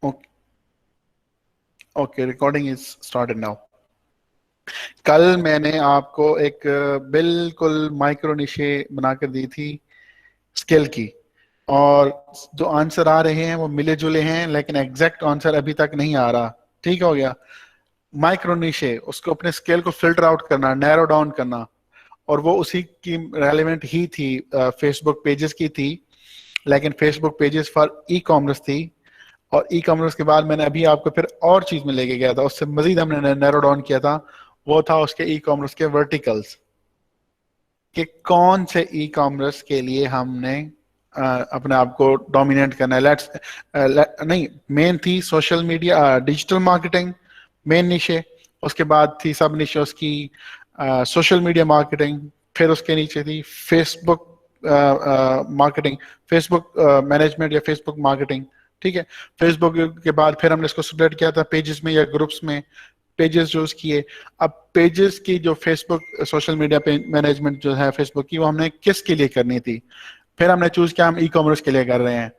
Okay okay, recording is started now. कल मैंने आपको एक बिल्कुल माइक्रो निशे बनाकर दी थी स्केल की, और जो आंसर आ रहे हैं वो मिले जुले हैं, लेकिन एग्जैक्ट आंसर अभी तक नहीं आ रहा। ठीक हो गया? माइक्रो निशे, उसको अपने स्केल को फिल्टर आउट करना, नैरो डाउन करना, और वो उसी की रेलिवेंट ही थी, फेसबुक पेजेस की थी, लेकिन Facebook pages for e commerce थी। और ई कॉमर्स के बाद मैंने अभी आपको फिर और चीज में लेके गया था, उससे मजीद हमने नैरो डाउन किया था। वो था उसके ई कॉमर्स के वर्टिकल्स, कि कौन से ई कॉमर्स के लिए हमने अपने आप को डोमिनेट करना है। नहीं, मेन थी social media digital marketing, main niche. उसके बाद थी सब निशे उसकी सोशल मीडिया मार्केटिंग। फिर उसके नीचे थी फेसबुक मार्केटिंग, फेसबुक मैनेजमेंट या फेसबुक मार्केटिंग। ठीक है? फेसबुक के बाद फिर हमने इसको स्प्लिट किया था पेजेस में या ग्रुप्स में, पेजेस चूज किए। अब पेजेस की जो फेसबुक सोशल मीडिया पे मैनेजमेंट जो है फेसबुक की, वो हमने किसके लिए करनी थी? फिर हमने चूज किया हम ई कॉमर्स के लिए कर रहे हैं।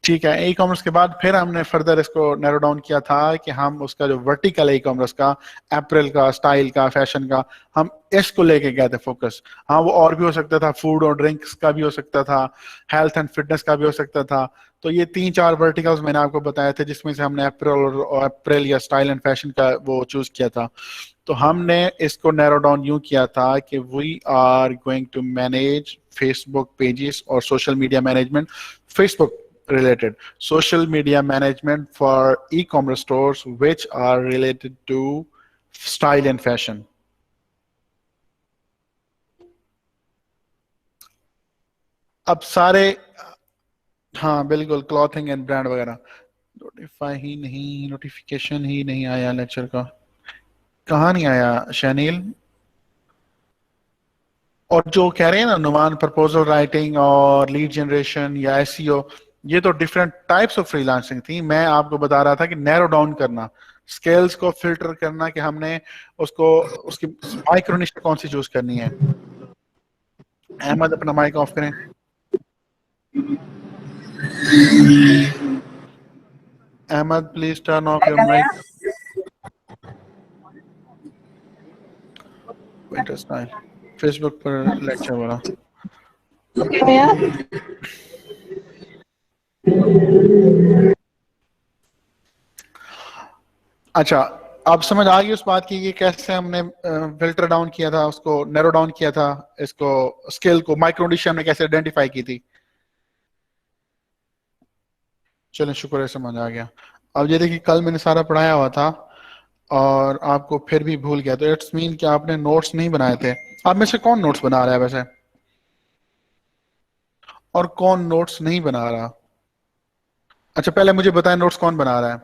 ठीक है? ई कॉमर्स के बाद फिर हमने फर्दर इसको नैरो डाउन किया था कि हम उसका जो वर्टिकल है ई कॉमर्स का, अप्रैल का, स्टाइल का, फैशन का, हम इसको लेके गए थे फोकस। हाँ, वो और भी हो सकता था, फूड और ड्रिंक्स का भी हो सकता था, हेल्थ एंड फिटनेस का भी हो सकता था। तो ये 3-4 वर्टिकल्स मैंने आपको बताए थे, जिसमें से हमने अप्रैल या स्टाइल एंड फैशन का वो चूज किया था। तो हमने इसको नैरो डाउन यूं किया था कि we are going to manage Facebook pages और social media management, Facebook related social media management for e-commerce stores which are related to style and fashion. अब सारे, हाँ बिल्कुल, क्लॉथिंग एंड ब्रांड वगैरह। नोटिफिकेशन ही नहीं आया लेक्चर का। कहाँ नहीं आया शनील? और जो कह रहे हैं ना नुमान, प्रपोजल राइटिंग और लीड जनरेशन या एसईओ, ये तो डिफरेंट टाइप्स ऑफ फ्रीलांसिंग थी। मैं आपको बता रहा था कि नैरो डाउन करना, स्केल्स को फिल्टर करना, कि हमने उसको, उसकी माइक्रोनिश कौन सी चूज करनी है। अहमद अपना माइक ऑफ करें। Ahmad please turn off your mic. Winter style Facebook पर लेक्चर वाला। अच्छा, आप समझ आ गई उस बात की कि कैसे हमने फिल्टर डाउन किया था, उसको नैरो डाउन किया था, इसको स्केल को, माइक्रोनिश हमने कैसे आइडेंटिफाई की थी। चलें, शुक्र है समझ आ गया। अब ये देखिए, कल मैंने सारा पढ़ाया हुआ था और आपको फिर भी भूल गया, तो इट्स मीन कि आपने नोट्स नहीं बनाए थे। आप में से कौन नोट्स बना रहा है वैसे, और कौन नोट्स नहीं बना रहा? अच्छा, पहले मुझे बताएं नोट्स कौन बना रहा है।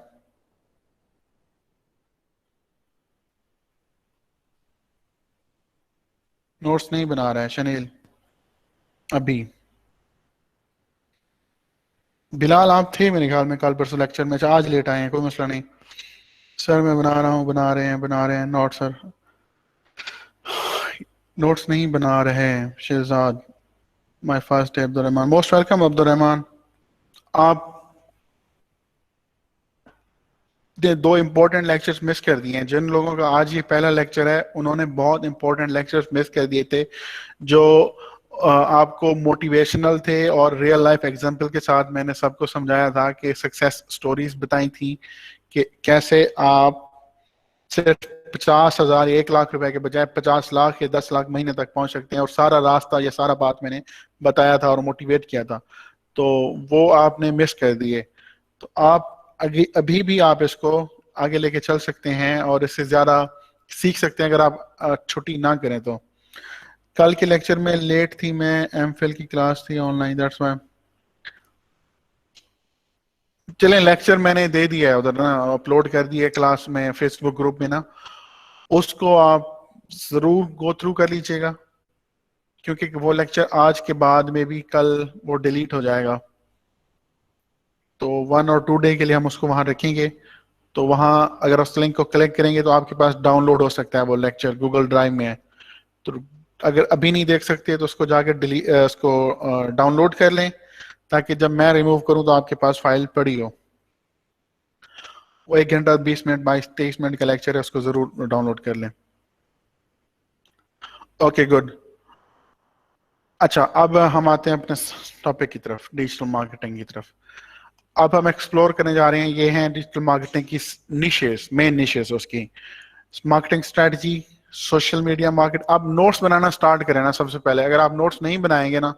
नोट्स नहीं बना रहा है शनील अभी? बिलाल आप थे मेरे ख्याल में कल परसों लेक्चर में। अच्छा, आज लेट आए हैं, कोई मसला नहीं सर, मैं बना रहा हूँ, बना रहे हैं नोट सर। नोट्स नहीं बना रहे हैं Shahzad. My first day Abdul Rahman, most welcome Abdul Rahman. आप ने 2 इंपॉर्टेंट लेक्चर्स मिस कर दिए हैं। जिन लोगों का आज ये पहला लेक्चर है, उन्होंने बहुत इंपॉर्टेंट लेक्चर्स मिस कर दिए थे, जो आपको मोटिवेशनल थे और रियल लाइफ एग्जांपल के साथ मैंने सबको समझाया था, कि सक्सेस स्टोरीज बताई थी, कि कैसे आप सिर्फ 50,000 या 1 लाख रुपए के बजाय 50 लाख या 10 लाख महीने तक पहुंच सकते हैं। और सारा रास्ता, ये सारा बात मैंने बताया था और मोटिवेट किया था, तो वो आपने मिस कर दिए। तो आप अभी भी आप इसको आगे लेके चल सकते हैं और इससे ज्यादा सीख सकते हैं, अगर आप छुट्टी ना करें तो। कल के लेक्चर में लेट थी मैं, एमफिल की क्लास थी ऑनलाइन, दैट्स व्हाई। चलें, लेक्चर मैंने दे दिया है उधर ना, अपलोड कर दिया है क्लास में, फेसबुक ग्रुप में ना, उसको आप जरूर गो थ्रू कर लीजिएगा, क्योंकि वो लेक्चर आज के बाद में भी कल वो डिलीट हो जाएगा। तो 1 और 2 डे के लिए हम उसको वहां रखेंगे। तो वहां अगर उस लिंक को क्लिक करेंगे तो आपके पास डाउनलोड हो सकता है, वो लेक्चर गूगल ड्राइव में है। तो अगर अभी नहीं देख सकते तो उसको जाकर डिलीट, उसको डाउनलोड कर लें, ताकि जब मैं रिमूव करूं तो आपके पास फाइल पड़ी हो। वो 1 घंटा 20 मिनट 22-23 मिनट का लेक्चर है, उसको जरूर डाउनलोड कर लें। Okay good. अच्छा, अब हम आते हैं अपने टॉपिक की तरफ, डिजिटल मार्केटिंग की तरफ। अब हम एक्सप्लोर करने जा रहे हैं, ये हैं डिजिटल मार्केटिंग की निशेस, मेन निशेस उसकी। Marketing strategy, social media market. आप नोट्स बनाना स्टार्ट करें ना सबसे पहले। अगर आप नोट्स नहीं बनाएंगे ना,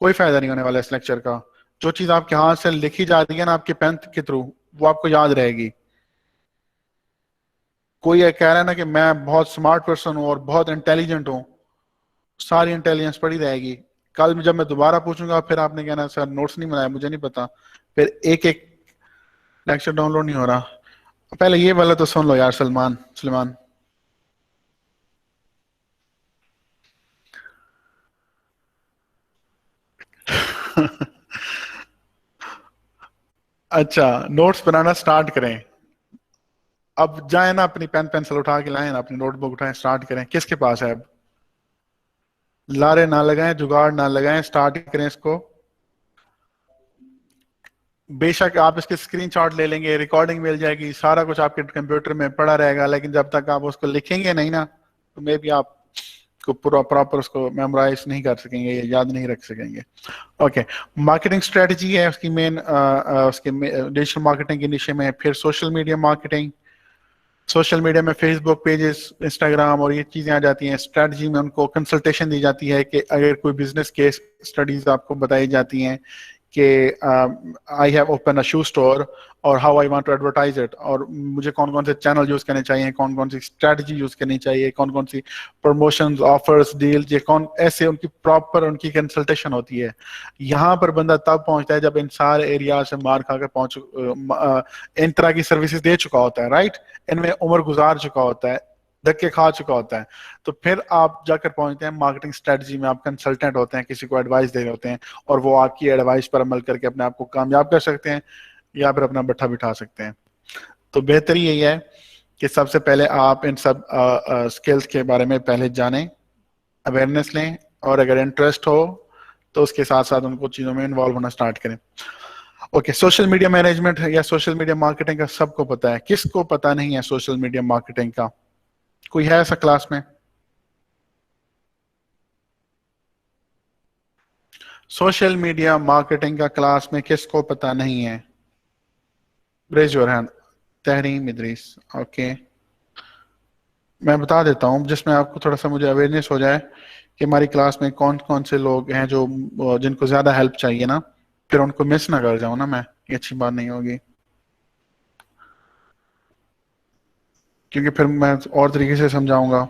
कोई फायदा नहीं होने वाला इस लेक्चर का। जो चीज आपके हाथ से लिखी जा रही है ना आपके पेन के थ्रू, वो आपको याद रहेगी। कोई ये कह रहा है ना कि मैं बहुत स्मार्ट पर्सन हूँ और बहुत इंटेलिजेंट हूँ, सारी इंटेलिजेंस पड़ी रहेगी। कल जब मैं दोबारा पूछूंगा फिर आपने कहना सर नोट्स नहीं बनाया, मुझे नहीं पता। फिर एक एक लेक्चर डाउनलोड नहीं हो रहा। पहले ये वाला तो सुन लो यार सलमान सलमान। अच्छा, नोट्स बनाना स्टार्ट करें। अब जाए ना, अपनी पेन पेंसिल उठा के लाएं ना, अपनी नोटबुक उठाएं, स्टार्ट करें। किसके पास है? अब लारे ना लगाएं, जुगाड़ ना लगाएं, स्टार्ट करें इसको। बेशक आप इसके स्क्रीनशॉट ले लेंगे, रिकॉर्डिंग मिल जाएगी, सारा कुछ आपके कंप्यूटर में पड़ा रहेगा, लेकिन जब तक आप उसको लिखेंगे नहीं ना, तो मे भी आप को पूरा प्रॉपर उसको मेमोराइज नहीं कर सकेंगे, या याद नहीं रख सकेंगे। ओके, मार्केटिंग स्ट्रेटजी है उसकी मेन, उसके डिजिटल मार्केटिंग के निशे में। फिर social media marketing, social media में फेसबुक पेजेस, इंस्टाग्राम और ये चीजें आ जाती हैं। स्ट्रेटजी में उनको कंसल्टेशन दी जाती है कि अगर कोई बिजनेस केस स्टडीज आपको बताई जाती हैं कि I have open a shoe store और how I want to advertise it, और मुझे कौन कौन से चैनल यूज करने चाहिए, कौन कौन सी स्ट्रेटजी यूज करनी चाहिए, कौन कौन सी प्रमोशंस, ऑफर्स, डील्स, ये कौन, ऐसे उनकी प्रॉपर उनकी कंसल्टेशन होती है। यहाँ पर बंदा तब पहुंचता है जब इन सारे एरिया से मार खाकर पहुंच इन तरह की सर्विसेज दे चुका होता है, राइट। इनमें उम्र गुजार चुका होता है, धक्के खा चुका होता है। तो फिर आप जाकर पहुंचते हैं मार्केटिंग स्ट्रेटजी में। आप कंसल्टेंट होते हैं, किसी को एडवाइस दे रहे होते हैं, और वो आपकी एडवाइस पर अमल करके अपने आप को कामयाब कर सकते हैं या फिर अपना बट्ठा बिठा सकते हैं। तो बेहतर यही है कि सबसे पहले आप इन सब स्किल्स के बारे में पहले जानें, अवेयरनेस लें, और अगर इंटरेस्ट हो तो उसके साथ साथ उनको चीज़ों में इन्वॉल्व होना स्टार्ट करें। ओके, सोशल मीडिया मैनेजमेंट या सोशल मीडिया मार्केटिंग का सबको पता है। किसको पता नहीं है सोशल मीडिया मार्केटिंग का? कोई है ऐसा क्लास में? सोशल मीडिया मार्केटिंग का क्लास में किसको पता नहीं है? Raise your hand. Tehreem Idrees, okay. मैं बता देता हूँ जिसमें आपको थोड़ा सा मुझे अवेयरनेस हो जाए कि हमारी क्लास में कौन कौन से लोग हैं जो जिनको ज्यादा हेल्प चाहिए ना, फिर उनको मिस ना कर जाऊं ना मैं, ये अच्छी बात नहीं होगी। क्योंकि फिर मैं और तरीके से समझाऊंगा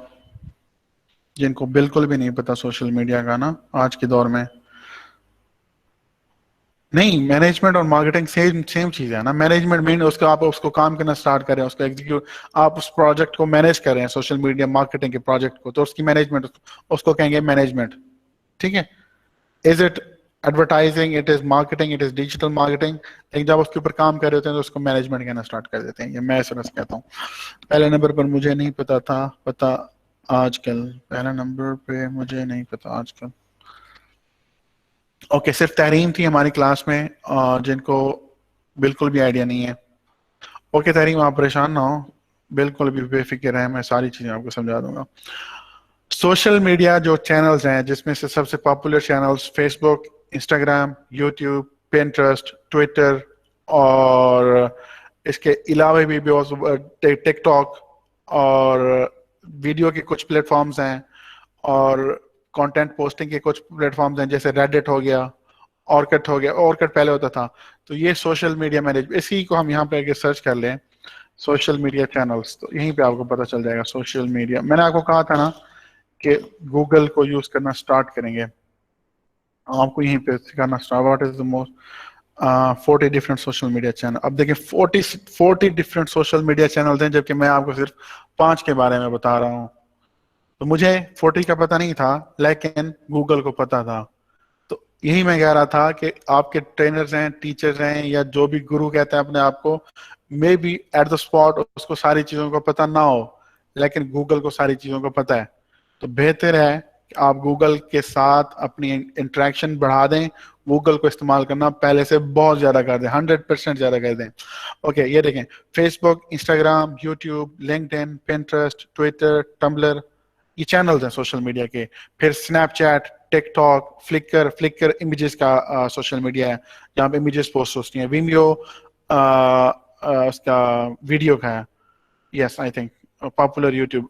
जिनको बिल्कुल भी नहीं पता सोशल मीडिया का ना आज के दौर में। नहीं, मैनेजमेंट और मार्केटिंग सेम सेम चीज है ना। मैनेजमेंट मीन उसका आप उसको काम करना स्टार्ट करें, उसको एग्जीक्यूट, आप उस प्रोजेक्ट को मैनेज कर रहे हैं, सोशल मीडिया मार्केटिंग के प्रोजेक्ट को, तो उसकी मैनेजमेंट, उसको कहेंगे मैनेजमेंट। ठीक है। Is it advertising, it is marketing, it is digital marketing. लेकिन जब उसके ऊपर काम कर रहे होते हैं तो उसको मैनेजमेंट कहना स्टार्ट कर देते हैं। ये मैं समझ कहता हूँ। पहले नंबर पर मुझे नहीं पता था, पता आजकल। पहले नंबर पे मुझे नहीं पता आजकल। ओके, सिर्फ तहरीम थी हमारी क्लास में जिनको बिल्कुल भी आइडिया नहीं है। ओके तहरीम, आप परेशान ना हो, बिल्कुल भी बेफिक्र है, मैं सारी चीजें आपको समझा दूंगा। सोशल मीडिया जो चैनल्स हैं, जिसमें से सबसे popular channels Facebook, Instagram, YouTube, Pinterest, Twitter, और इसके अलावा भी टिकटॉक, और वीडियो के कुछ प्लेटफॉर्म्स हैं, और कंटेंट पोस्टिंग के कुछ प्लेटफॉर्म्स हैं, जैसे रेडिट हो गया, ऑर्किड हो गया। ऑर्किड पहले होता था। तो ये सोशल मीडिया मैनेज, इसी को हम यहाँ पे अगर सर्च कर लें सोशल मीडिया चैनल्स, तो यहीं पे आपको पता चल जाएगा। सोशल मीडिया, मैंने आपको कहा था ना कि गूगल को यूज करना स्टार्ट करेंगे, आपको यहीं पे सिखाना start. What is the most 40 different social media channel. अब देखिए 40 डिफरेंट सोशल मीडिया चैनल हैं, जबकि मैं आपको सिर्फ 5 के बारे में बता रहा हूँ। तो मुझे 40 का पता नहीं था, लेकिन गूगल को पता था। तो यही मैं कह रहा था कि आपके ट्रेनर्स हैं, टीचर्स हैं, या जो भी गुरु कहते हैं अपने आप को, may be at the spot उसको सारी चीजों को पता ना हो, लेकिन गूगल को सारी चीजों को पता है। तो बेहतर है कि आप गूगल के साथ अपनी इंटरेक्शन बढ़ा दें, गूगल को इस्तेमाल करना पहले से बहुत ज्यादा कर दें, 100% ज्यादा कर दें। ओके, ये देखें, Facebook, Instagram, YouTube, LinkedIn, Pinterest, Twitter, Tumblr, ये चैनल्स हैं सोशल मीडिया के। फिर Snapchat, TikTok, Flickr, Flickr images का सोशल मीडिया है, जहाँ पे इमेजेस पोस्ट होती हैं। विमियो उसका वीडियो का है, yes I think popular YouTube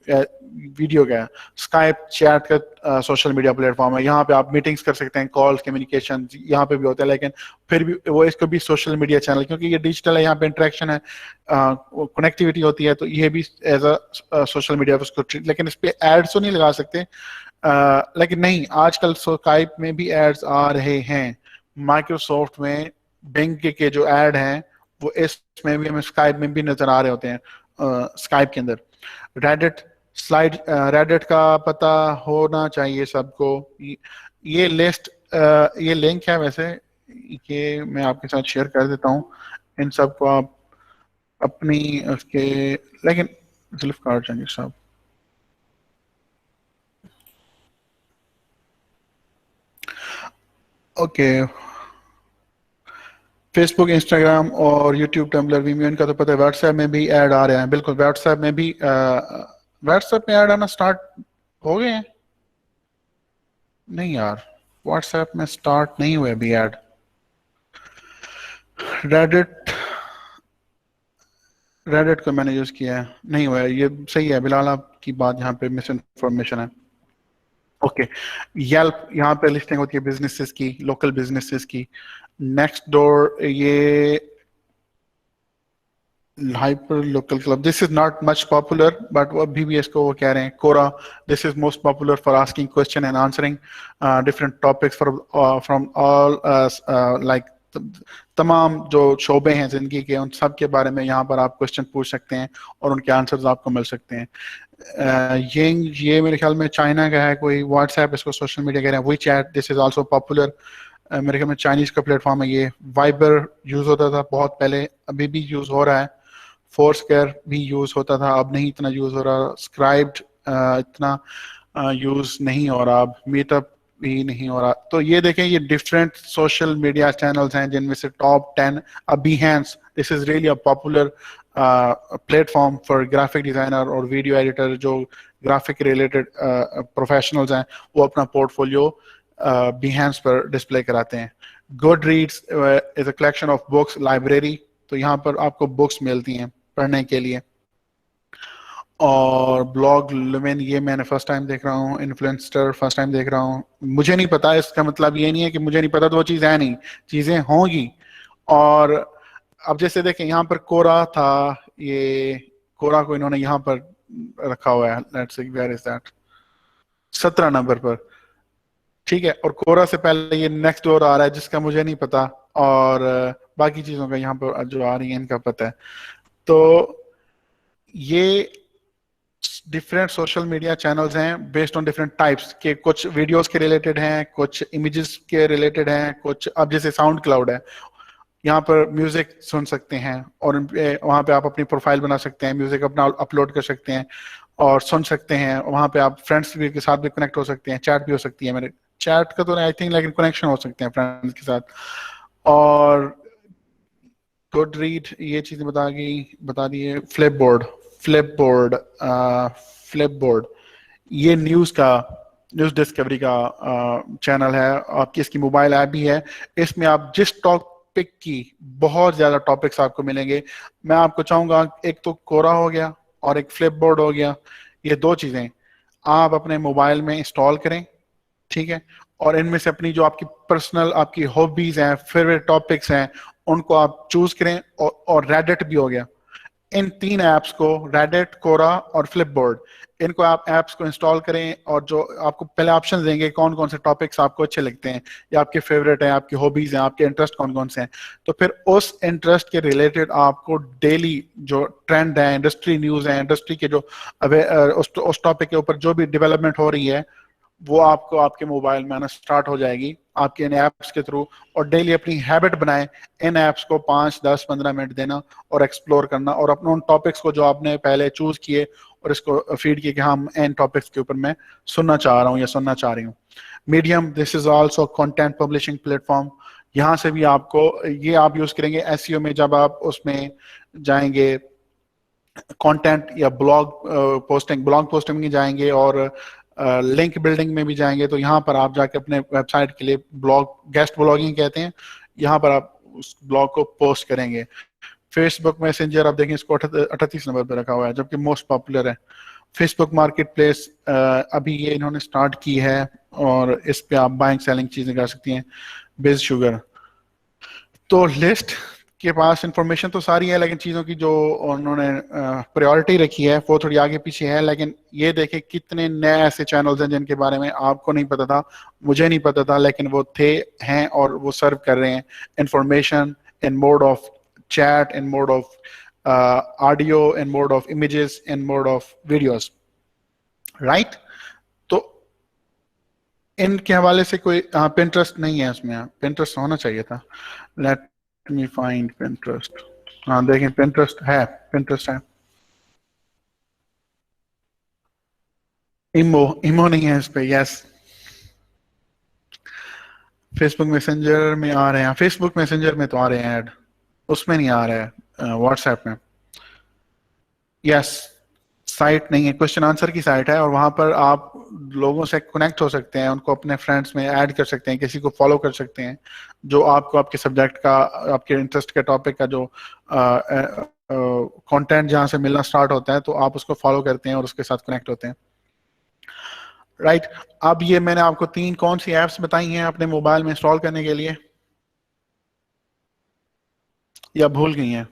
video का है। स्काइप चैट का सोशल मीडिया प्लेटफॉर्म है, यहाँ पे आप मीटिंग्स कर सकते हैं, कॉल कम्युनिकेशन यहाँ पे भी होता है, लेकिन फिर भी वो इसको भी सोशल मीडिया चैनल, क्योंकि ये डिजिटल है, यहाँ पे इंटरेक्शन है, कनेक्टिविटी होती है, तो ये भी एज अ सोशल मीडिया उसको treat, लेकिन इस पे एड्स तो नहीं लगा सकते। लेकिन नहीं, आजकल स्काइप में भी एड्स आ रहे हैं, माइक्रोसॉफ्ट में बैंक के जो एड हैं वो इसमें भी, हमें स्काइप में भी नजर आ रहे होते हैं, स्काइप के अंदर। रेडिट स्लाइड, रेडिट का पता होना चाहिए सबको। ये लिस्ट, ये लिंक है वैसे, ये मैं आपके साथ शेयर कर देता हूँ, इन सब को आप अपनी उसके, लेकिन जुल्फकार जंगी साहब, ओके, फेसबुक, इंस्टाग्राम और यूट्यूब, टम्बलर, वीमियो, इनका तो पता है। व्हाट्सएप में भी ऐड आ रहे हैं, बिल्कुल, व्हाट्सएप में भी व्हाट्सएप में ऐड आना स्टार्ट हो गए हैं। नहीं यार, व्हाट्सएप में स्टार्ट नहीं हुए अभी ऐड। रेडिट, रेडिट को मैंने यूज किया है, नहीं हुआ है, ये सही है बिलाल आपकी बात, यहाँ पे मिस इन्फॉर्मेशन है। ओके, येल्प, यहाँ पे लिस्टिंग होती है बिजनेसेस की, लोकल बिजनेसेस की। नेक्स्ट डोर, ये hyper local club, this is not much popular, but वो अभी भी इसको वो कह रहे हैं। Quora, this is most popular for asking question and answering different topics from all, like तमाम जो शोबे हैं जिंदगी के, उन सब के बारे में यहाँ पर आप क्वेश्चन पूछ सकते हैं और उनके आंसर्स आपको मिल सकते हैं। ये मेरे ख्याल में चाइना का है कोई, व्हाट्सएप इसको सोशल मीडिया कह रहे हैं। WeChat, this is also popular, मेरे ख्याल में चाइनीज का प्लेटफॉर्म है ये। वाइबर यूज होता था बहुत पहले, अभी भी यूज हो रहा है। फोरस्क्वायर भी यूज होता था, अब नहीं इतना यूज हो रहा। स्क्राइब्ड इतना यूज नहीं हो रहा, अब मीटअप भी नहीं हो रहा। तो ये देखें, ये डिफरेंट सोशल मीडिया चैनल्स हैं जिनमें से top 10, Behance, this is really a popular platform for graphic designer और वीडियो एडिटर, जो ग्राफिक रिलेटेड प्रोफेशनल्स हैं, वो अपना पोर्टफोलियो Behance पर डिस्प्ले कराते हैं। Good reads is a collection of books library, तो यहाँ पर आपको बुक्स मिलती हैं पढ़ने के लिए। और ब्लॉग लुमेन, ये मैंने फर्स्ट टाइम देख रहा हूँ। इन्फ्लुएंसर फर्स्ट टाइम देख रहा हूँ, मुझे नहीं पता, इसका मतलब ये नहीं है कि मुझे नहीं पता तो वो चीज़ है नहीं, चीज़ें होंगी। और अब जैसे देखें, यहाँ पर कोरा था, ये कोरा को इन्होंने यहाँ पर रखा हुआ है, let's see where is that, 17 number पर, ठीक है। और कोरा से पहले ये नेक्स्ट डोर आ रहा है जिसका मुझे नहीं पता, और बाकी चीज़ों का यहाँ पर जो आ रही है इनका पता है। तो ये डिफरेंट सोशल मीडिया चैनल्स हैं बेस्ड ऑन डिफरेंट टाइप्स के, कुछ वीडियोस के रिलेटेड हैं, कुछ इमेजेस के रिलेटेड हैं, कुछ, अब जैसे साउंड क्लाउड है, यहाँ पर म्यूजिक सुन सकते हैं और वहाँ पे आप अपनी प्रोफाइल बना सकते हैं, म्यूजिक अपना अपलोड कर सकते हैं और सुन सकते हैं। वहाँ पे आप फ्रेंड्स भी के साथ भी कनेक्ट हो सकते हैं, चैट भी हो सकती है, मेरे चैट का तो आई थिंक, लेकिन कनेक्शन हो सकते हैं फ्रेंड्स के साथ। और गुड रीड, ये चीजें बता दिए। फ्लिपबोर्ड फ्लिपबोर्ड, ये न्यूज डिस्कवरी का चैनल है, आपकी इसकी मोबाइल ऐप भी है। इसमें आप जिस टॉपिक की, बहुत ज्यादा टॉपिक्स आपको मिलेंगे। मैं आपको चाहूंगा, एक तो कोरा हो गया और एक फ्लिपबोर्ड हो गया, ये दो चीजें आप अपने मोबाइल में इंस्टॉल करें, ठीक है। और इनमें से अपनी जो आपकी पर्सनल, आपकी हॉबीज हैं, फेवरेट टॉपिक्स हैं, उनको आप चूज करें। और रेडिट भी हो गया, इन 3 ऐप्स को, रेडिट, कोरा और फ्लिपबोर्ड, इनको आप ऐप्स को इंस्टॉल करें और जो आपको पहले ऑप्शन देंगे कौन कौन से टॉपिक्स आपको अच्छे लगते हैं या आपके फेवरेट हैं, आपकी हॉबीज हैं, आपके इंटरेस्ट कौन कौन से हैं। तो फिर उस इंटरेस्ट के रिलेटेड आपको डेली जो ट्रेंड है, इंडस्ट्री न्यूज है, इंडस्ट्री के जो उस टॉपिक के ऊपर जो भी डेवलपमेंट हो रही है, वो आपको आपके मोबाइल में आना स्टार्ट हो जाएगी आपके इन ऐप्स के थ्रू। और डेली अपनी हैबिट बनाएं इन ऐप्स को 5, 10, 15 मिनट देना और एक्सप्लोर करना, और अपने उन टॉपिक्स को जो आपने पहले चूज किए और इसको फीड किए कि हम इन टॉपिक्स के ऊपर मैं सुनना चाह रहा हूँ या सुनना चाह रही हूँ। Medium, this is also content publishing platform. यहाँ से भी आपको ये आप यूज करेंगे एसईओ में, जब आप उसमें जाएंगे कंटेंट या ब्लॉग पोस्टिंग में जाएंगे और लिंक बिल्डिंग में भी जाएंगे, तो यहाँ पर आप जाके अपने वेबसाइट के लिए गेस्ट ब्लॉगिंग कहते हैं, यहाँ पर आप उस ब्लॉग को पोस्ट करेंगे। फेसबुक मैसेंजर आप देखें इसको 38 नंबर पर रखा हुआ है, जबकि मोस्ट पॉपुलर है। फेसबुक मार्केट प्लेस अभी ये इन्होंने स्टार्ट की है और इस पे आप बाइंग सेलिंग चीजें कर सकती हैं। बिज शुगर, तो लिस्ट के पास इंफॉर्मेशन तो सारी है, लेकिन चीज़ों की जो उन्होंने प्रायोरिटी रखी है वो थोड़ी आगे पीछे है। लेकिन ये देखें कितने नए ऐसे चैनल्स हैं जिनके बारे में आपको नहीं पता था, मुझे नहीं पता था, लेकिन वो थे, हैं और वो सर्व कर रहे हैं information in mode of chat, in mode of audio, in mode of images, in mode of videos, right. तो इनके हवाले से कोई पिंटरेस्ट नहीं है, इसमें पिंटरेस्ट होना चाहिए था। Let me find Pinterest. हाँ देखें पिंटरेस्ट है, पिंटरेस्ट है। इमो, इमो नहीं है इस पे, यस। फेसबुक मैसेंजर में आ रहे हैं, फेसबुक मैसेंजर में तो आ रहे हैं ऐड, उसमें नहीं आ रहा है व्हाट्सएप में। यस, साइट नहीं है, क्वेश्चन आंसर की साइट है और वहां पर आप लोगों से कनेक्ट हो सकते हैं, उनको अपने फ्रेंड्स में ऐड कर सकते हैं, किसी को फॉलो कर सकते हैं जो आपको आपके सब्जेक्ट का, आपके इंटरेस्ट के टॉपिक का जो कंटेंट जहां से मिलना स्टार्ट होता है, तो आप उसको फॉलो करते हैं और उसके साथ कनेक्ट होते हैं, राइट। अब ये मैंने आपको 3 कौन सी एप्स बताई हैं अपने मोबाइल में इंस्टॉल करने के लिए, या भूल गई हैं?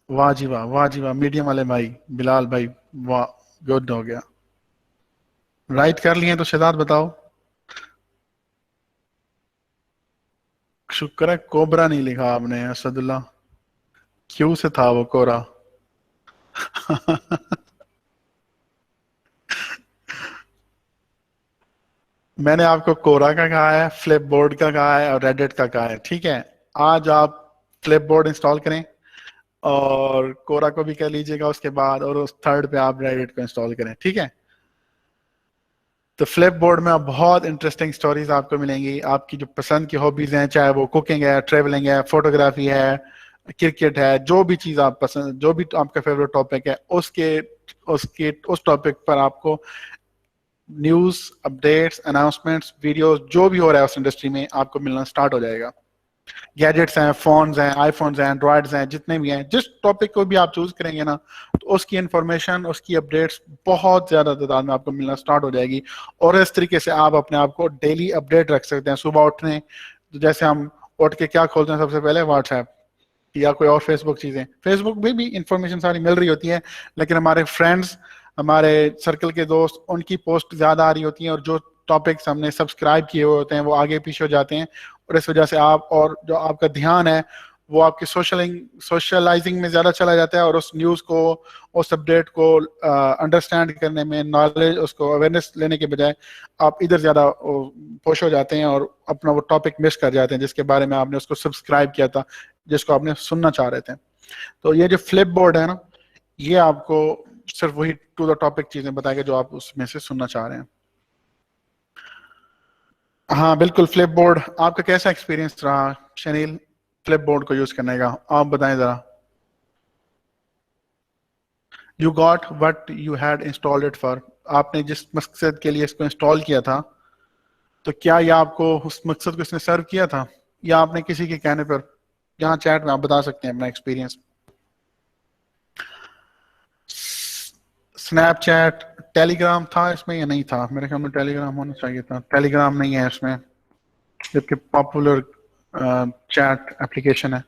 वाह जी वाह, वाह जी वाह, मीडियम वाले भाई बिलाल भाई, वाह, गुड हो गया। राइट कर लिए तो शहजाद बताओ। शुक्र है कोबरा नहीं लिखा आपने, असदुल्ला। क्यों से था वो कोरा। मैंने आपको कोरा का कहा है, फ्लिप बोर्ड का कहा है और रेडिट का कहा है, ठीक है। आज आप फ्लिप बोर्ड इंस्टॉल करें और कोरा को भी कर लीजिएगा उसके बाद, और उस थर्ड पे आप रेडिट को इंस्टॉल करें, ठीक है। तो फ्लिप बोर्ड में आप बहुत इंटरेस्टिंग स्टोरीज आपको मिलेंगी, आपकी जो पसंद की हॉबीज हैं, चाहे वो कुकिंग है, ट्रेवलिंग है, फोटोग्राफी है, क्रिकेट है, जो भी चीज आप पसंद, जो भी आपका फेवरेट टॉपिक है, उसके उसके उस टॉपिक पर आपको न्यूज, अपडेट्स, अनाउंसमेंट्स, वीडियोस, जो भी हो रहा है उस इंडस्ट्री में आपको मिलना स्टार्ट हो जाएगा। गैजेट्स हैं, फोन्स हैं, आईफोन्स हैं, एंड्रॉइड्स हैं, जितने भी हैं, जिस टॉपिक को भी आप चूज करेंगे ना, तो उसकी इंफॉर्मेशन, उसकी अपडेट्स बहुत ज्यादा तादाद में आपको मिलना स्टार्ट हो जाएगी। और इस तरीके से आप अपने आप को डेली अपडेट रख सकते हैं। सुबह उठने, तो जैसे हम उठ के क्या खोलते हैं सबसे पहले, व्हाट्सएप या कोई और फेसबुक चीजें, फेसबुक में भी इंफॉर्मेशन सारी मिल रही होती है, लेकिन हमारे फ्रेंड्स, हमारे सर्कल के दोस्त, उनकी पोस्ट ज्यादा आ रही होती हैं और जो टॉपिक्स हमने सब्सक्राइब किए हुए होते हैं वो आगे पीछे हो जाते हैं, और इस वजह से आप, और जो आपका ध्यान है वो आपकी सोशलाइजिंग में ज्यादा चला जाता है, और उस न्यूज को, उस अपडेट को अंडरस्टैंड करने में, नॉलेज, उसको अवेयरनेस लेने के बजाय आप इधर ज्यादा पुश हो जाते हैं और अपना वो टॉपिक मिस कर जाते हैं जिसके बारे में आपने उसको सब्सक्राइब किया था, जिसको आपने सुनना चाह रहे थे। तो ये जो फ्लिप बोर्ड है ना, ये आपको सिर्फ वही टू द टॉपिक चीजें बताएगा जो आप उसमें से सुनना चाह रहे हैं। हाँ बिल्कुल, फ्लिप बोर्ड आपका कैसा एक्सपीरियंस रहा शनील, फ्लिप बोर्ड को यूज करने का, आप बताएं जरा। You got what you had installed it for, आपने जिस मकसद के लिए इसको इंस्टॉल किया था, तो क्या ये आपको उस मकसद को इसने सर्व किया था, या आपने किसी के कहने पर, यहाँ चैट में आप बता सकते हैं अपना एक्सपीरियंस। स्नैपचैट, टेलीग्राम था इसमें या नहीं था? मेरे ख्याल में टेलीग्राम होना चाहिए था, टेलीग्राम नहीं है इसमें, जबकि पॉपुलर चैट एप्लीकेशन है।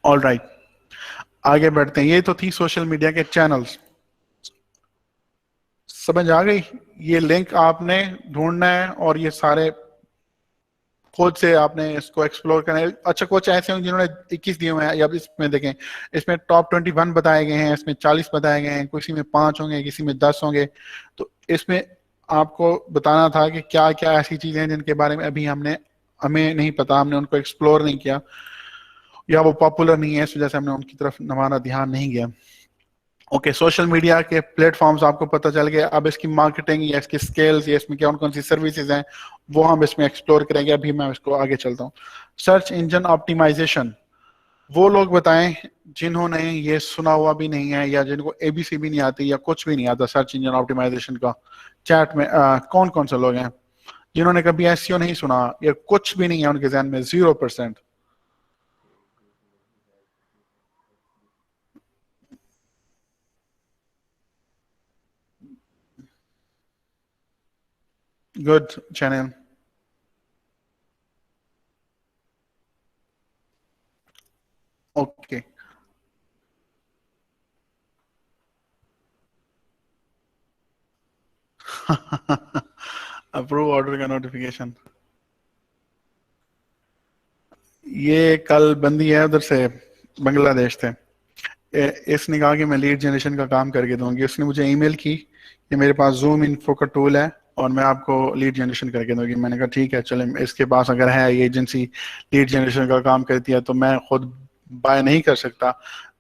ऑल राइट, आगे बढ़ते हैं। ये तो थी सोशल मीडिया के चैनल्स, समझ आ गई। ये लिंक आपने ढूंढना है और ये सारे खुद से आपने इसको एक्सप्लोर करना है। अच्छा कुछ ऐसे हैं जिन्होंने 21 दिए हुए हैं, या इसमें देखें, इसमें टॉप 21 बताए गए हैं, इसमें 40 बताए गए हैं, किसी में 5 होंगे, किसी में 10 होंगे। तो इसमें आपको बताना था कि क्या क्या ऐसी चीजें हैं जिनके बारे में अभी हमें नहीं पता, हमने उनको एक्सप्लोर नहीं किया, या वो पॉपुलर नहीं है, इस वजह से हमने उनकी तरफ हमारा ध्यान नहीं गया। ओके, सोशल मीडिया के प्लेटफॉर्म्स आपको पता चल गया। अब इसकी मार्केटिंग या इसकी स्केल्स या इसमें कौन कौन सी सर्विसेज हैं वो हम इसमें एक्सप्लोर करेंगे। अभी मैं इसको आगे चलता हूँ। सर्च इंजन ऑप्टिमाइजेशन, वो लोग बताएं जिन्होंने ये सुना हुआ भी नहीं है या जिनको एबीसी भी नहीं आती या कुछ भी नहीं आता सर्च इंजन ऑप्टिमाइजेशन का। चैट में कौन कौन से लोग हैं जिन्होंने कभी एसईओ नहीं सुना या कुछ भी नहीं है उनके ज़हन में? 0%। Good channel. Okay. Approve order का नोटिफिकेशन, ये कल बंदी है उधर से, बांग्लादेश से। इसने कहा कि मैं लीड जनरेशन का काम करके दूंगी। उसने मुझे ईमेल की कि मेरे पास जूम इन्फो का टूल है और मैं आपको लीड जनरेशन करके दूंगी। मैंने कहा ठीक है चले, इसके पास अगर है ये एजेंसी लीड जनरेशन का काम करती है तो मैं खुद बाय नहीं कर सकता,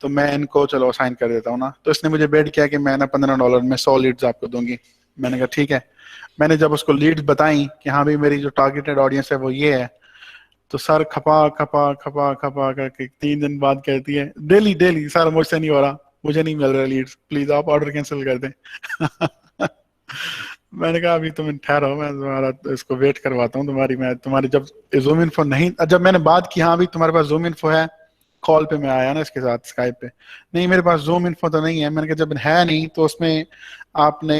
तो मैं इनको चलो असाइन कर देता हूँ ना। तो इसने मुझे बेड किया कि मैं ना $15 में 100 लीड्स आपको दूंगी। मैंने कहा ठीक है। मैंने जब उसको लीड्स बताई कि हाँ भाई मेरी जो टारगेटेड ऑडियंस है वो ये है, तो सर खपा खपा खपा खपा करके 3 दिन बाद कहती है डेली डेली, सर मुझसे नहीं हो रहा, मुझे नहीं मिल रहा लीड्स, प्लीज आप ऑर्डर कैंसिल कर दें। मैंने कहा अभी तुम ठहरो, मैं तुम्हारा इसको वेट करवाता हूँ तुम्हारी। मैं तुम्हारी जब जूम इन्फो नहीं, जब मैंने बात की हाँ भाई तुम्हारे पास जूम इन्फो है, कॉल पे मैं आया ना इसके साथ स्काइप पे, नहीं मेरे पास जूम इन्फो तो नहीं है। मैंने कहा जब है नहीं तो उसमें आपने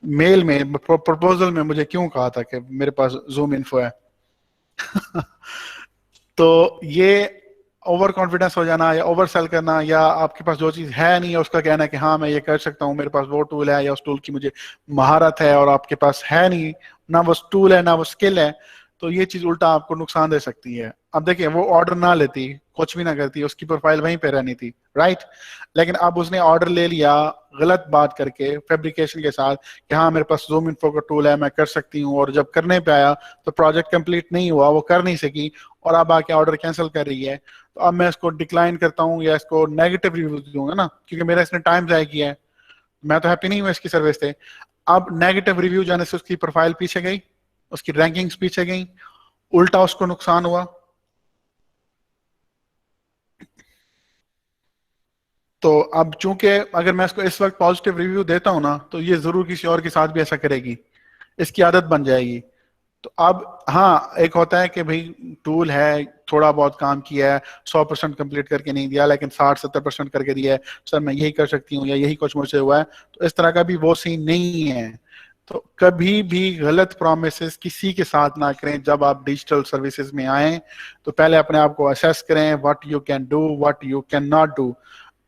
मेल में प्रपोजल में मुझे क्यों कहा था कि मेरे पास जूम इन्फो है? तो ये ओवर कॉन्फिडेंस हो जाना या ओवर सेल करना, या आपके पास जो चीज है नहीं है उसका कहना है कि हाँ मैं ये कर सकता हूँ, मेरे पास वो टूल है या उस टूल की मुझे महारत है, और आपके पास है नहीं, ना वो टूल है ना वो स्किल है, तो ये चीज उल्टा आपको नुकसान दे सकती है। अब देखिए वो ऑर्डर ना लेती, कुछ भी ना करती, उसकी प्रोफाइल वहीं पे रहनी थी, राइट। लेकिन अब उसने ऑर्डर ले लिया गलत बात करके, फैब्रिकेशन के साथ कि हाँ मेरे पास जूम इन्फो का टूल है मैं कर सकती हूँ, और जब करने पे आया तो प्रोजेक्ट कंप्लीट नहीं हुआ, वो कर नहीं सकी, और अब आके ऑर्डर कैंसिल कर रही है। तो अब मैं इसको डिक्लाइन करता हूँ या इसको नेगेटिव रिव्यू दूंगा ना, क्योंकि मेरा इसने टाइम जाया किया है, मैं तो हैप्पी नहीं हूँ इसकी सर्विस से। अब नेगेटिव रिव्यू जाने से उसकी प्रोफाइल पीछे गई, उसकी रैंकिंग्स पीछे गई, उल्टा उसको नुकसान हुआ। तो अब चूंकि अगर मैं इसको इस वक्त पॉजिटिव रिव्यू देता हूं ना, तो ये जरूर किसी और के साथ भी ऐसा करेगी, इसकी आदत बन जाएगी। तो अब हाँ एक होता है कि भाई टूल है, थोड़ा बहुत काम किया है, 100% कंप्लीट करके नहीं दिया, लेकिन 60-70% करके दिया है, सर मैं यही कर सकती हूँ या यही कुछ मुझसे हुआ है, तो इस तरह का भी वो सीन नहीं है। तो कभी भी गलत प्रोमिस किसी के साथ ना करें। जब आप डिजिटल सर्विसेज में आए तो पहले अपने आप को असेस करें, what you can do, what you can not do.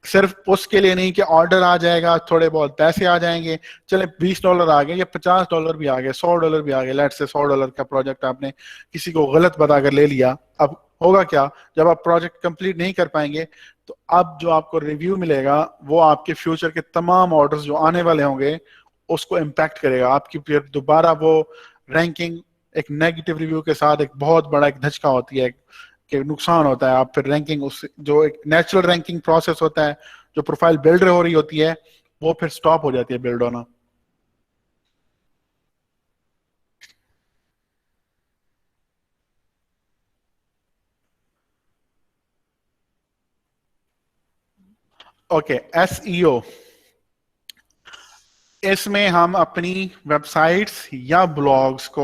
सिर्फ उसके लिए नहीं कि ऑर्डर आ जाएगा, थोड़े बहुत पैसे आ जाएंगे, चले $20 आ गए या $50 भी आ गए, $100 भी आ गए, लेट से $100 का प्रोजेक्ट आपने किसी को गलत बताकर ले लिया, अब होगा क्या? जब आप प्रोजेक्ट कंप्लीट नहीं कर पाएंगे तो अब जो आपको रिव्यू मिलेगा वो आपके फ्यूचर के तमाम ऑर्डर्स जो आने वाले होंगे उसको इम्पैक्ट करेगा। आपकी फिर दोबारा वो रैंकिंग एक नेगेटिव रिव्यू के साथ एक बहुत बड़ा एक धचका होती है कि नुकसान होता है। आप फिर रैंकिंग, उस जो एक नेचुरल रैंकिंग प्रोसेस होता है, जो प्रोफाइल बिल्ड हो रही होती है, वो फिर स्टॉप हो जाती है बिल्ड होना। ओके, एसईओ, इसमें हम अपनी वेबसाइट्स या ब्लॉग्स को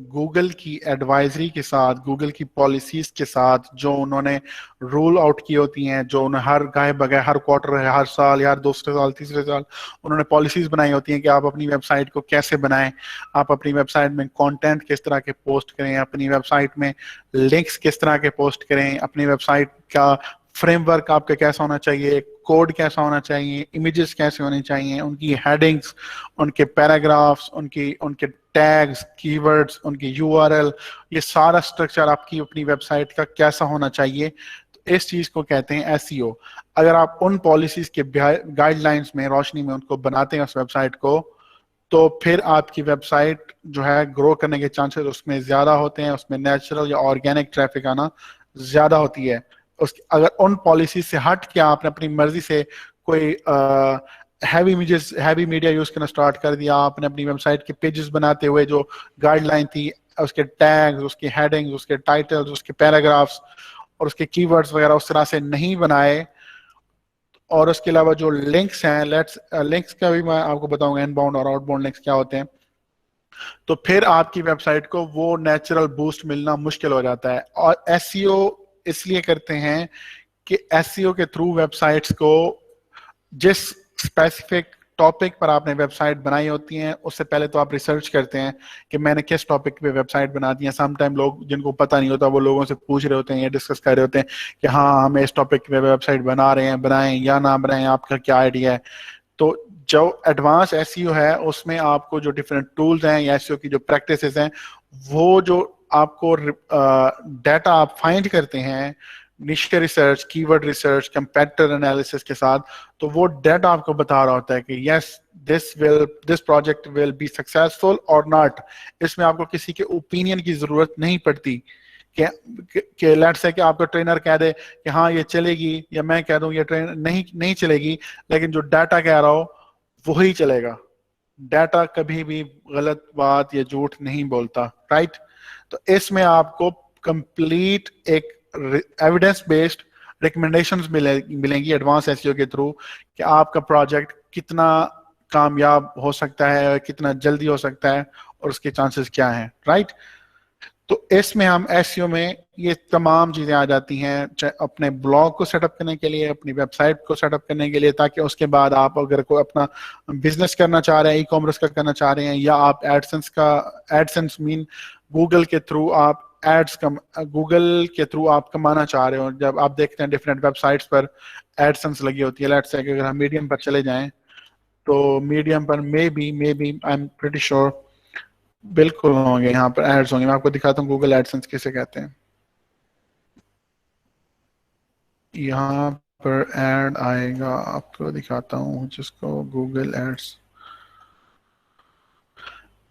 गूगल की एडवाइजरी के साथ, गूगल की पॉलिसीज के साथ, जो उन्होंने रूल आउट की होती हैं, जो उन्हें हर गाय बगाए हर क्वार्टर, हर साल, हर दूसरे साल, तीसरे साल उन्होंने पॉलिसीज बनाई होती हैं कि आप अपनी वेबसाइट को कैसे बनाएं, आप अपनी वेबसाइट में कंटेंट किस तरह के पोस्ट करें, अपनी वेबसाइट में लिंक्स किस तरह के पोस्ट करें, अपनी वेबसाइट का फ्रेमवर्क आपका कैसा होना चाहिए, कोड कैसा होना चाहिए, इमेजेस कैसे होने चाहिए, उनकी हेडिंग्स, उनके पैराग्राफ्स, उनकी उनके टैग्स, कीवर्ड्स, उनकी यूआरएल, ये सारा स्ट्रक्चर आपकी अपनी वेबसाइट का कैसा होना चाहिए, तो इस चीज को कहते हैं एसईओ। अगर आप उन पॉलिसीज के गाइडलाइंस में रोशनी में उनको बनाते हैं उस वेबसाइट को, तो फिर आपकी वेबसाइट जो है ग्रो करने के चांसेस उसमें ज्यादा होते हैं, उसमें नेचुरल या ऑर्गेनिक ट्रैफिक आना ज्यादा होती है। अगर उन पॉलिसी से हट के आपने अपनी मर्जी से कोई heavy images, heavy media use करना स्टार्ट कर दिया, आपने अपनी वेबसाइट के पेजेस बनाते हुए जो गाइडलाइन थी, उसके टैग्स, उसकी हेडिंग्स, उसके टाइटल्स, उसके पैराग्राफ्स और उसके कीवर्ड्स वगैरह उस तरह से नहीं बनाए, और उसके अलावा जो लिंक्स हैं, लिंक्स का भी मैं आपको बताऊंगा इनबाउंड और आउटबाउंड लिंक्स क्या होते हैं, तो फिर आपकी वेबसाइट को वो नेचुरल बूस्ट मिलना मुश्किल हो जाता है। और एसईओ इसलिए करते हैं कि एसईओ के थ्रू वेबसाइट्स को, जिस स्पेसिफिक टॉपिक पर आपने वेबसाइट बनाई होती है, उससे पहले तो आप रिसर्च करते हैं कि मैंने किस टॉपिक पे वेबसाइट बना दी है। समटाइम लोग जिनको पता नहीं होता वो लोगों से पूछ रहे होते हैं या डिस्कस कर रहे होते हैं कि हाँ हम इस टॉपिक पे वेबसाइट बना रहे हैं, बनाएं या ना बनाएं, आपका क्या आइडिया है। तो जो एडवांस एसईओ है उसमें आपको जो डिफरेंट टूल्स हैं या एसईओ की जो प्रैक्टिसेस हैं, वो जो आपको डाटा आप फाइंड करते हैं निश research, keyword research, competitor analysis के साथ, तो वो डाटा आपको बता रहा होता है कि yes this project will be successful और नॉट। इसमें आपको किसी के ओपिनियन की जरूरत नहीं पड़ती कि लेट्स से कि आपका ट्रेनर कह दे कि हाँ ये चलेगी, या मैं कह दूं ये ट्रेन नहीं चलेगी, लेकिन जो डाटा कह रहा हो वही चलेगा। डाटा कभी भी गलत बात या झूठ नहीं बोलता, राइट। तो इसमें आपको कंप्लीट एक एविडेंस बेस्ड रिकमेंडेशंस मिलेंगी एडवांस एसईओ के थ्रू कि आपका प्रोजेक्ट कितना कामयाब हो सकता है, कितना जल्दी हो सकता है और उसके चांसेस क्या हैं, राइट। तो इसमें हम एसईओ में ये तमाम चीजें आ जाती हैं, अपने ब्लॉग को सेटअप करने के लिए, अपनी वेबसाइट को सेटअप करने के लिए, ताकि उसके बाद आप अगर कोई अपना बिजनेस करना चाह रहे हैं, ई कॉमर्स का करना चाह रहे हैं, या आप एडसेंस मीन गूगल के थ्रू आप गूगल के थ्रू आप कमाना चाह रहे हो। जब आप देखते हैं डिफरेंट वेबसाइट्स पर एडसेंस लगी होती है, लेट्स से अगर हम मीडियम पर चले जाएं, तो मीडियम पर maybe I am pretty sure बिल्कुल होंगे, यहाँ पर एड्स होंगे। मैं आपको दिखाता हूँ गूगल एडसेंस किसे कहते हैं। यहाँ पर एड आएगा, आपको दिखाता हूँ जिसको गूगल एड्स,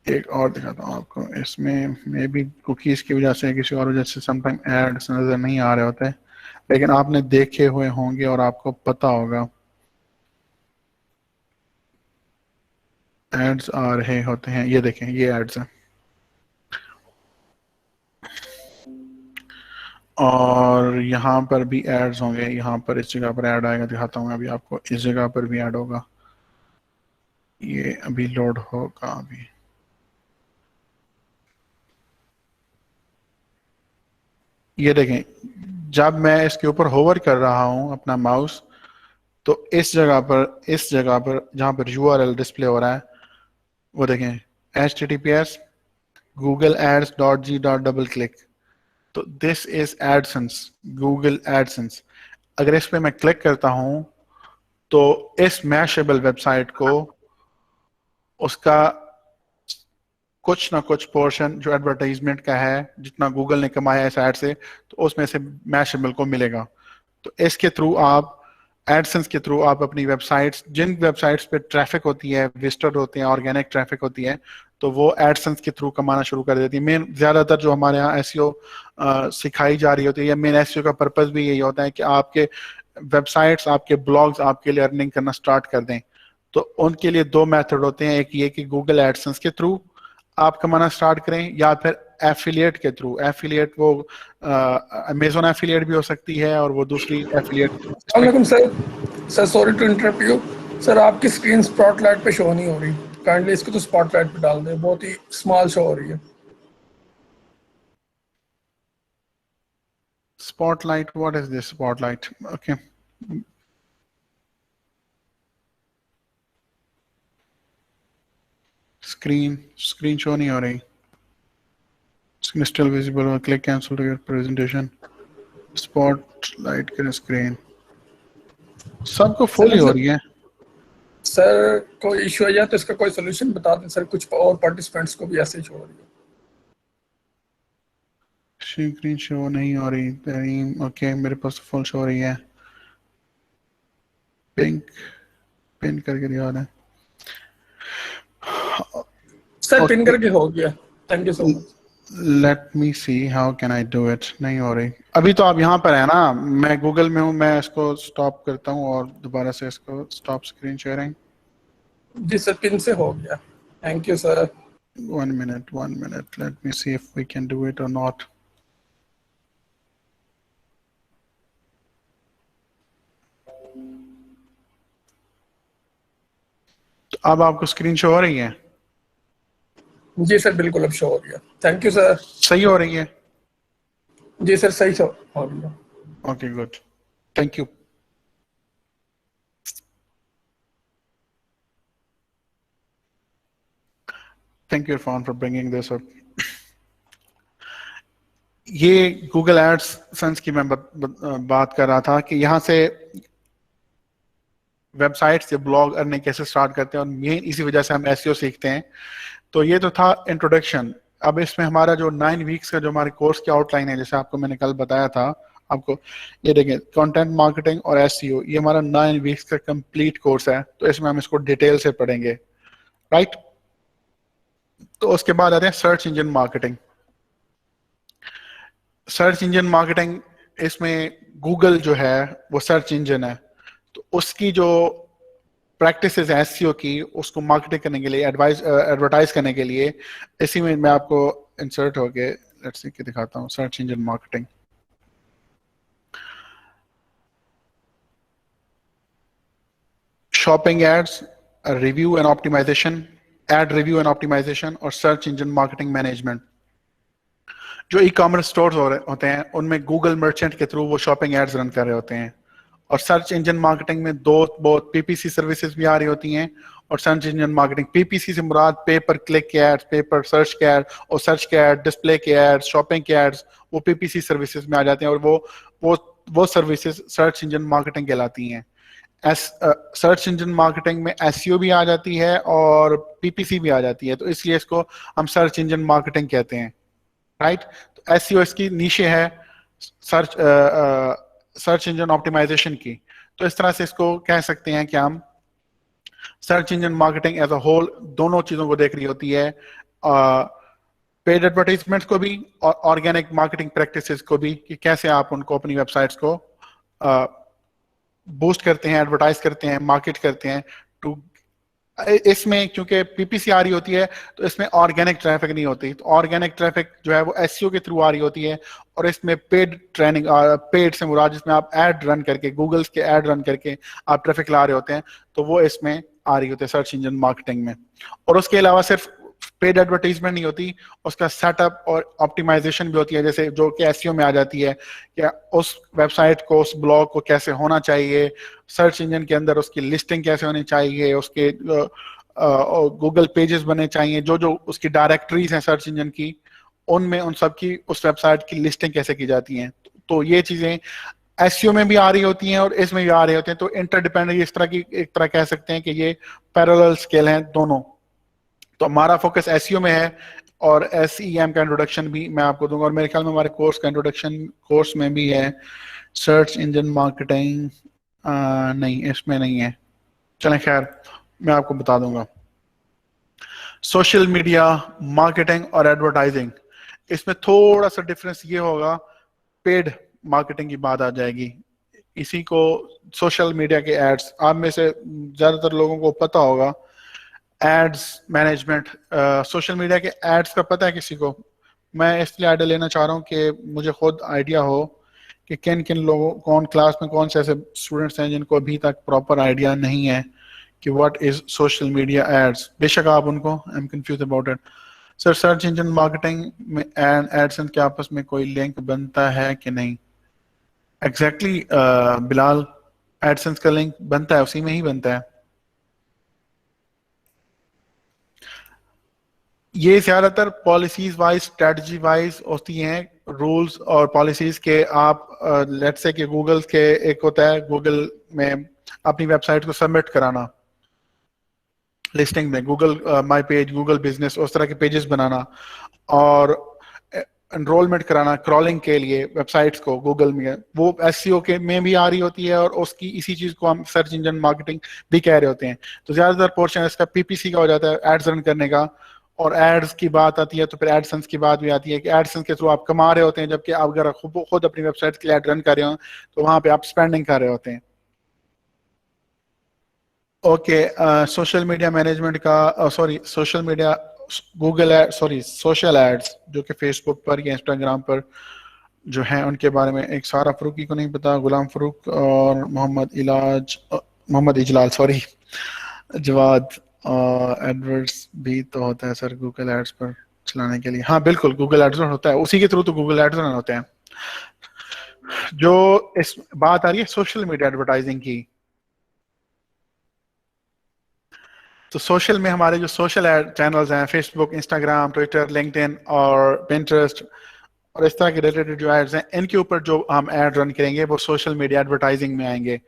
एक और दिखाता हूँ आपको। इसमें मे बी कुकीज की वजह से, किसी और वजह से समटाइम एड्स नजर नहीं आ रहे होते, लेकिन आपने देखे हुए होंगे और आपको पता होगा एड्स आ रहे होते हैं। ये देखें, ये एड्स हैं, और यहाँ पर भी एड्स होंगे। यहाँ पर इस जगह पर ऐड आएगा, दिखाता हूँ अभी आपको। इस जगह पर भी ऐड होगा, ये अभी लोड होगा अभी। ये देखें, जब मैं इसके ऊपर होवर कर रहा हूँ अपना माउस, तो इस जगह पर जहाँ पर यूआरएल डिस्प्ले हो रहा है, वो देखें https googleads.g.double-click। तो this is AdSense, Google AdSense. अगर इस पे मैं क्लिक करता हूं तो इस मैशेबल वेबसाइट को उसका कुछ ना कुछ पोर्शन जो एडवर्टाइजमेंट का है, जितना गूगल ने कमाया इस ऐड से, तो उसमें से मैशेबल को मिलेगा। तो इसके थ्रू आप, एडसेंस के थ्रू आप अपनी वेबसाइट्स, जिन वेबसाइट्स पे ट्रैफिक होती है, विजिटर होते हैं, ऑर्गेनिक ट्रैफिक होती है, तो वो एडसेंस के थ्रू कमाना शुरू कर देती है। मेन ज्यादातर जो हमारे यहाँ एसईओ सिखाई जा रही होती है, या मेन एसईओ का पर्पस भी यही होता है कि आपके वेबसाइट्स, आपके ब्लॉग्स आपके लिए अर्निंग करना स्टार्ट कर दें। तो उनके लिए दो मेथड होते हैं, एक ये कि गूगल एडसेंस के थ्रू आप कमाना स्टार्ट करें, या फिर एफिलिएट के थ्रू। एफिलिएट वो अमेजोन एफिलिएट भी हो सकती है, और वो दूसरी affiliate. Sir sorry to interrupt you. Sir आपकी स्क्रीन स्पॉटलाइट पे शो नहीं हो रही, काइंडली इसको तो स्पॉटलाइट पे डाल दें, बहुत ही स्मॉल शो हो रही है। Spotlight, what is this spotlight? Okay. Screen show नहीं हो रही। Screen still visible or click cancel to your presentation. Spotlight के screen सबको फुल ही हो रही है। सर कोई इशू है या तो इसका कोई सोल्यूशन बता दें सर, कुछ और पार्टिसिपेंट्स को भी ऐसे ही हो रही है। स्क्रीन शो नहीं हो रही तेरी, ओके मेरे पास फुल शो हो रही है। पिंक पिन करके दिया है। सर पिन ओके करके हो गया, thank you so much. Let me see how can I do it. नहीं हो रही अभी तो। आप यहाँ पर है ना, मैं गूगल में हूँ, मैं इसको स्टॉप करता हूँ और दोबारा से इसको स्टॉप स्क्रीन शेयरिंग। जी सर पिन से हो गया, thank you sir. 1 minute, let me see if we can do it or not. तो अब आपको स्क्रीन शो हो रही है? जी सर बिल्कुल अब शो हो गया, थैंक यू सर। सही हो रही है? जी सर सही शो हो गया। Okay good, thank you. Thank you Irfan for bringing this up. ये गूगल एडसेंस की मैं बात कर रहा था कि यहाँ से वेबसाइट से ब्लॉग अर्निंग कैसे स्टार्ट करते हैं, और मेन इसी वजह से हम एसईओ सीखते हैं। तो ये तो था इंट्रोडक्शन। अब इसमें हमारा जो 9 वीक्स का जो हमारे कोर्स की आउटलाइन है, जैसे आपको मैंने कल बताया था आपको, ये देखें कंटेंट मार्केटिंग और एसईओ, ये हमारा 9 वीक्स का कंप्लीट कोर्स है। तो इसमें हम इसको डिटेल से पढ़ेंगे, राइट। तो उसके बाद आते हैं search engine marketing. Search engine marketing, इसमें गूगल जो है वो सर्च इंजन है, तो उसकी जो प्रैक्टिसेस है एसईओ की, उसको मार्केटिंग करने के लिए, एडवर्टाइज करने के लिए, इसी में मैं आपको इंसर्ट होके लेट्स सी के दिखाता हूँ। Search engine marketing, shopping ads, review and optimization, ad review and optimization, और सर्च इंजन मार्केटिंग मैनेजमेंट। जो ई कॉमर्स स्टोर्स होते हैं उनमें गूगल मर्चेंट के थ्रू वो शॉपिंग एड्स रन कर रहे होते हैं। और सर्च इंजन मार्केटिंग में दो बहुत पीपीसी सर्विसेज भी आ रही होती हैं। और सर्च इंजन मार्केटिंग, पीपीसी से मुराद पे पर क्लिक के एड्स, पे पर सर्च के एड, और सर्च के एड, डिस्प्ले के एड्स, शॉपिंग के एड्स, वो पीपीसी सर्विसेज में आ जाते हैं। और वो सर्विसेज सर्च इंजन मार्केटिंग कहलाती हैं। सर्च इंजन मार्केटिंग में एसईओ भी आ जाती है और पीपीसी भी आ जाती है, तो इसलिए इसको हम सर्च इंजन मार्केटिंग कहते हैं, राइट। तो एसईओ इसकी नीचे है सर्च इंजन ऑप्टिमाइजेशन की। तो इस तरह से इसको कह सकते हैं कि हम search engine marketing as a whole दोनों चीजों को देख रही होती है, पेड एडवर्टाइजमेंट्स को भी और ऑर्गेनिक मार्केटिंग प्रैक्टिसेस को भी, कि कैसे आप उनको अपनी वेबसाइट्स को बूस्ट करते हैं, एडवर्टाइज करते हैं, मार्केट करते हैं टू। इसमें क्योंकि पीपीसी आ रही होती है तो इसमें ऑर्गेनिक ट्रैफिक नहीं होती, तो ऑर्गेनिक ट्रैफिक जो है वो एसईओ के थ्रू आ रही होती है। और इसमें पेड ट्रेनिंग, पेड से मुराद जिसमें आप ऐड रन करके, गूगल्स के ऐड रन करके आप ट्रैफिक ला रहे होते हैं, तो वो इसमें आ रही होती है सर्च इंजन मार्केटिंग में। और उसके अलावा सिर्फ पेड एडवर्टाइजमेंट नहीं होती, उसका सेटअप और ऑप्टिमाइजेशन भी होती है, जैसे जो कि एसईओ में आ जाती है, कि उस वेबसाइट को, उस ब्लॉग को कैसे होना चाहिए, सर्च इंजन के अंदर उसकी लिस्टिंग कैसे होनी चाहिए, उसके गूगल पेजेस बने चाहिए, जो जो उसकी डायरेक्टरीज हैं सर्च इंजन की, उनमें उन सब की उस वेबसाइट की लिस्टिंग कैसे की जाती हैं। तो ये चीजें एसईओ में भी आ रही होती हैं और इसमें भी आ रही होती हैं। तो इंटरडिपेंडेंट, इस तरह की एक तरह कह सकते हैं कि ये पैरेलल स्केल हैं दोनों। तो हमारा फोकस एसईओ में है और एसईएम का इंट्रोडक्शन भी मैं आपको दूंगा, और मेरे ख्याल में हमारे कोर्स का इंट्रोडक्शन कोर्स में भी है। सर्च इंजन मार्केटिंग नहीं, इसमें नहीं है, चलें खैर मैं आपको बता दूंगा। सोशल मीडिया मार्केटिंग और एडवर्टाइजिंग, इसमें थोड़ा सा डिफरेंस ये होगा, पेड मार्केटिंग की बात आ जाएगी। इसी को सोशल मीडिया के एड्स, आप में से ज्यादातर लोगों को पता होगा एड्स मैनेजमेंट, सोशल मीडिया के एड्स का पता है किसी को? मैं इसलिए आइडिया लेना चाह रहा हूँ कि मुझे खुद आइडिया हो कि किन किन लोगों, कौन क्लास में कौन से ऐसे स्टूडेंट्स हैं जिनको अभी तक प्रॉपर आइडिया नहीं है कि what is social media ads. बेशक आप उनको, I am confuse about it. Sir search engine marketing में एंड एडसेंस के आपस में कोई लिंक बनता है कि नहीं? एग्जैक्टली बिलाल, एडसेंस का लिंक बनता है, उसी में ही बनता है। ये ज्यादातर पॉलिसीज वाइज, स्ट्रेटजी वाइज होती हैं, रूल्स और पॉलिसीज के। आप लेट्स से कि गूगल के एक होता है, गूगल में अपनी वेबसाइट को सबमिट कराना, लिस्टिंग में Google my page, Google business, उस तरह के पेजेस बनाना और एनरोलमेंट कराना क्रॉलिंग के लिए वेबसाइट्स को गूगल में, वो एसईओ के में भी आ रही होती है और उसकी इसी चीज को हम सर्च इंजन मार्केटिंग भी कह रहे होते हैं। तो ज्यादातर पोर्शन इसका पीपीसी का हो जाता है, एड्स रन करने का। और एड्स की बात आती है तो फिर एडसेंस की बात भी आती है कि एडसेंस के थ्रू आप कमा रहे होते हैं, जबकि आप अगर खुद अपनी वेबसाइट के लिए एड रन कर रहे हो तो वहां पे आप स्पेंडिंग कर रहे होते हैं। ओके, सोशल मीडिया मैनेजमेंट का, sorry social media, Google ad, sorry social ads जो कि फेसबुक पर या इंस्टाग्राम पर जो हैं उनके बारे में एक सारा फरूकी को नहीं पता, गुलाम फरूक और मोहम्मद इजलाल, सॉरी जवाद एडवर्ड्स भी तो होता है सर गूगल एड्स पर चलाने के लिए। हाँ बिल्कुल, गूगल एड्स होता है, उसी के थ्रू तो गूगल एड्स रन होते हैं। जो इस बात आ रही है सोशल मीडिया एडवर्टाइजिंग की, तो सोशल में हमारे जो सोशल एड चैनल्स हैं, फेसबुक, इंस्टाग्राम, ट्विटर, लिंक्डइन और पिंटरेस्ट और इस तरह के रिलेटेड जो एड्स हैं, इनके ऊपर जो हम एड रन करेंगे वो सोशल मीडिया एडवर्टाइजिंग में आएंगे।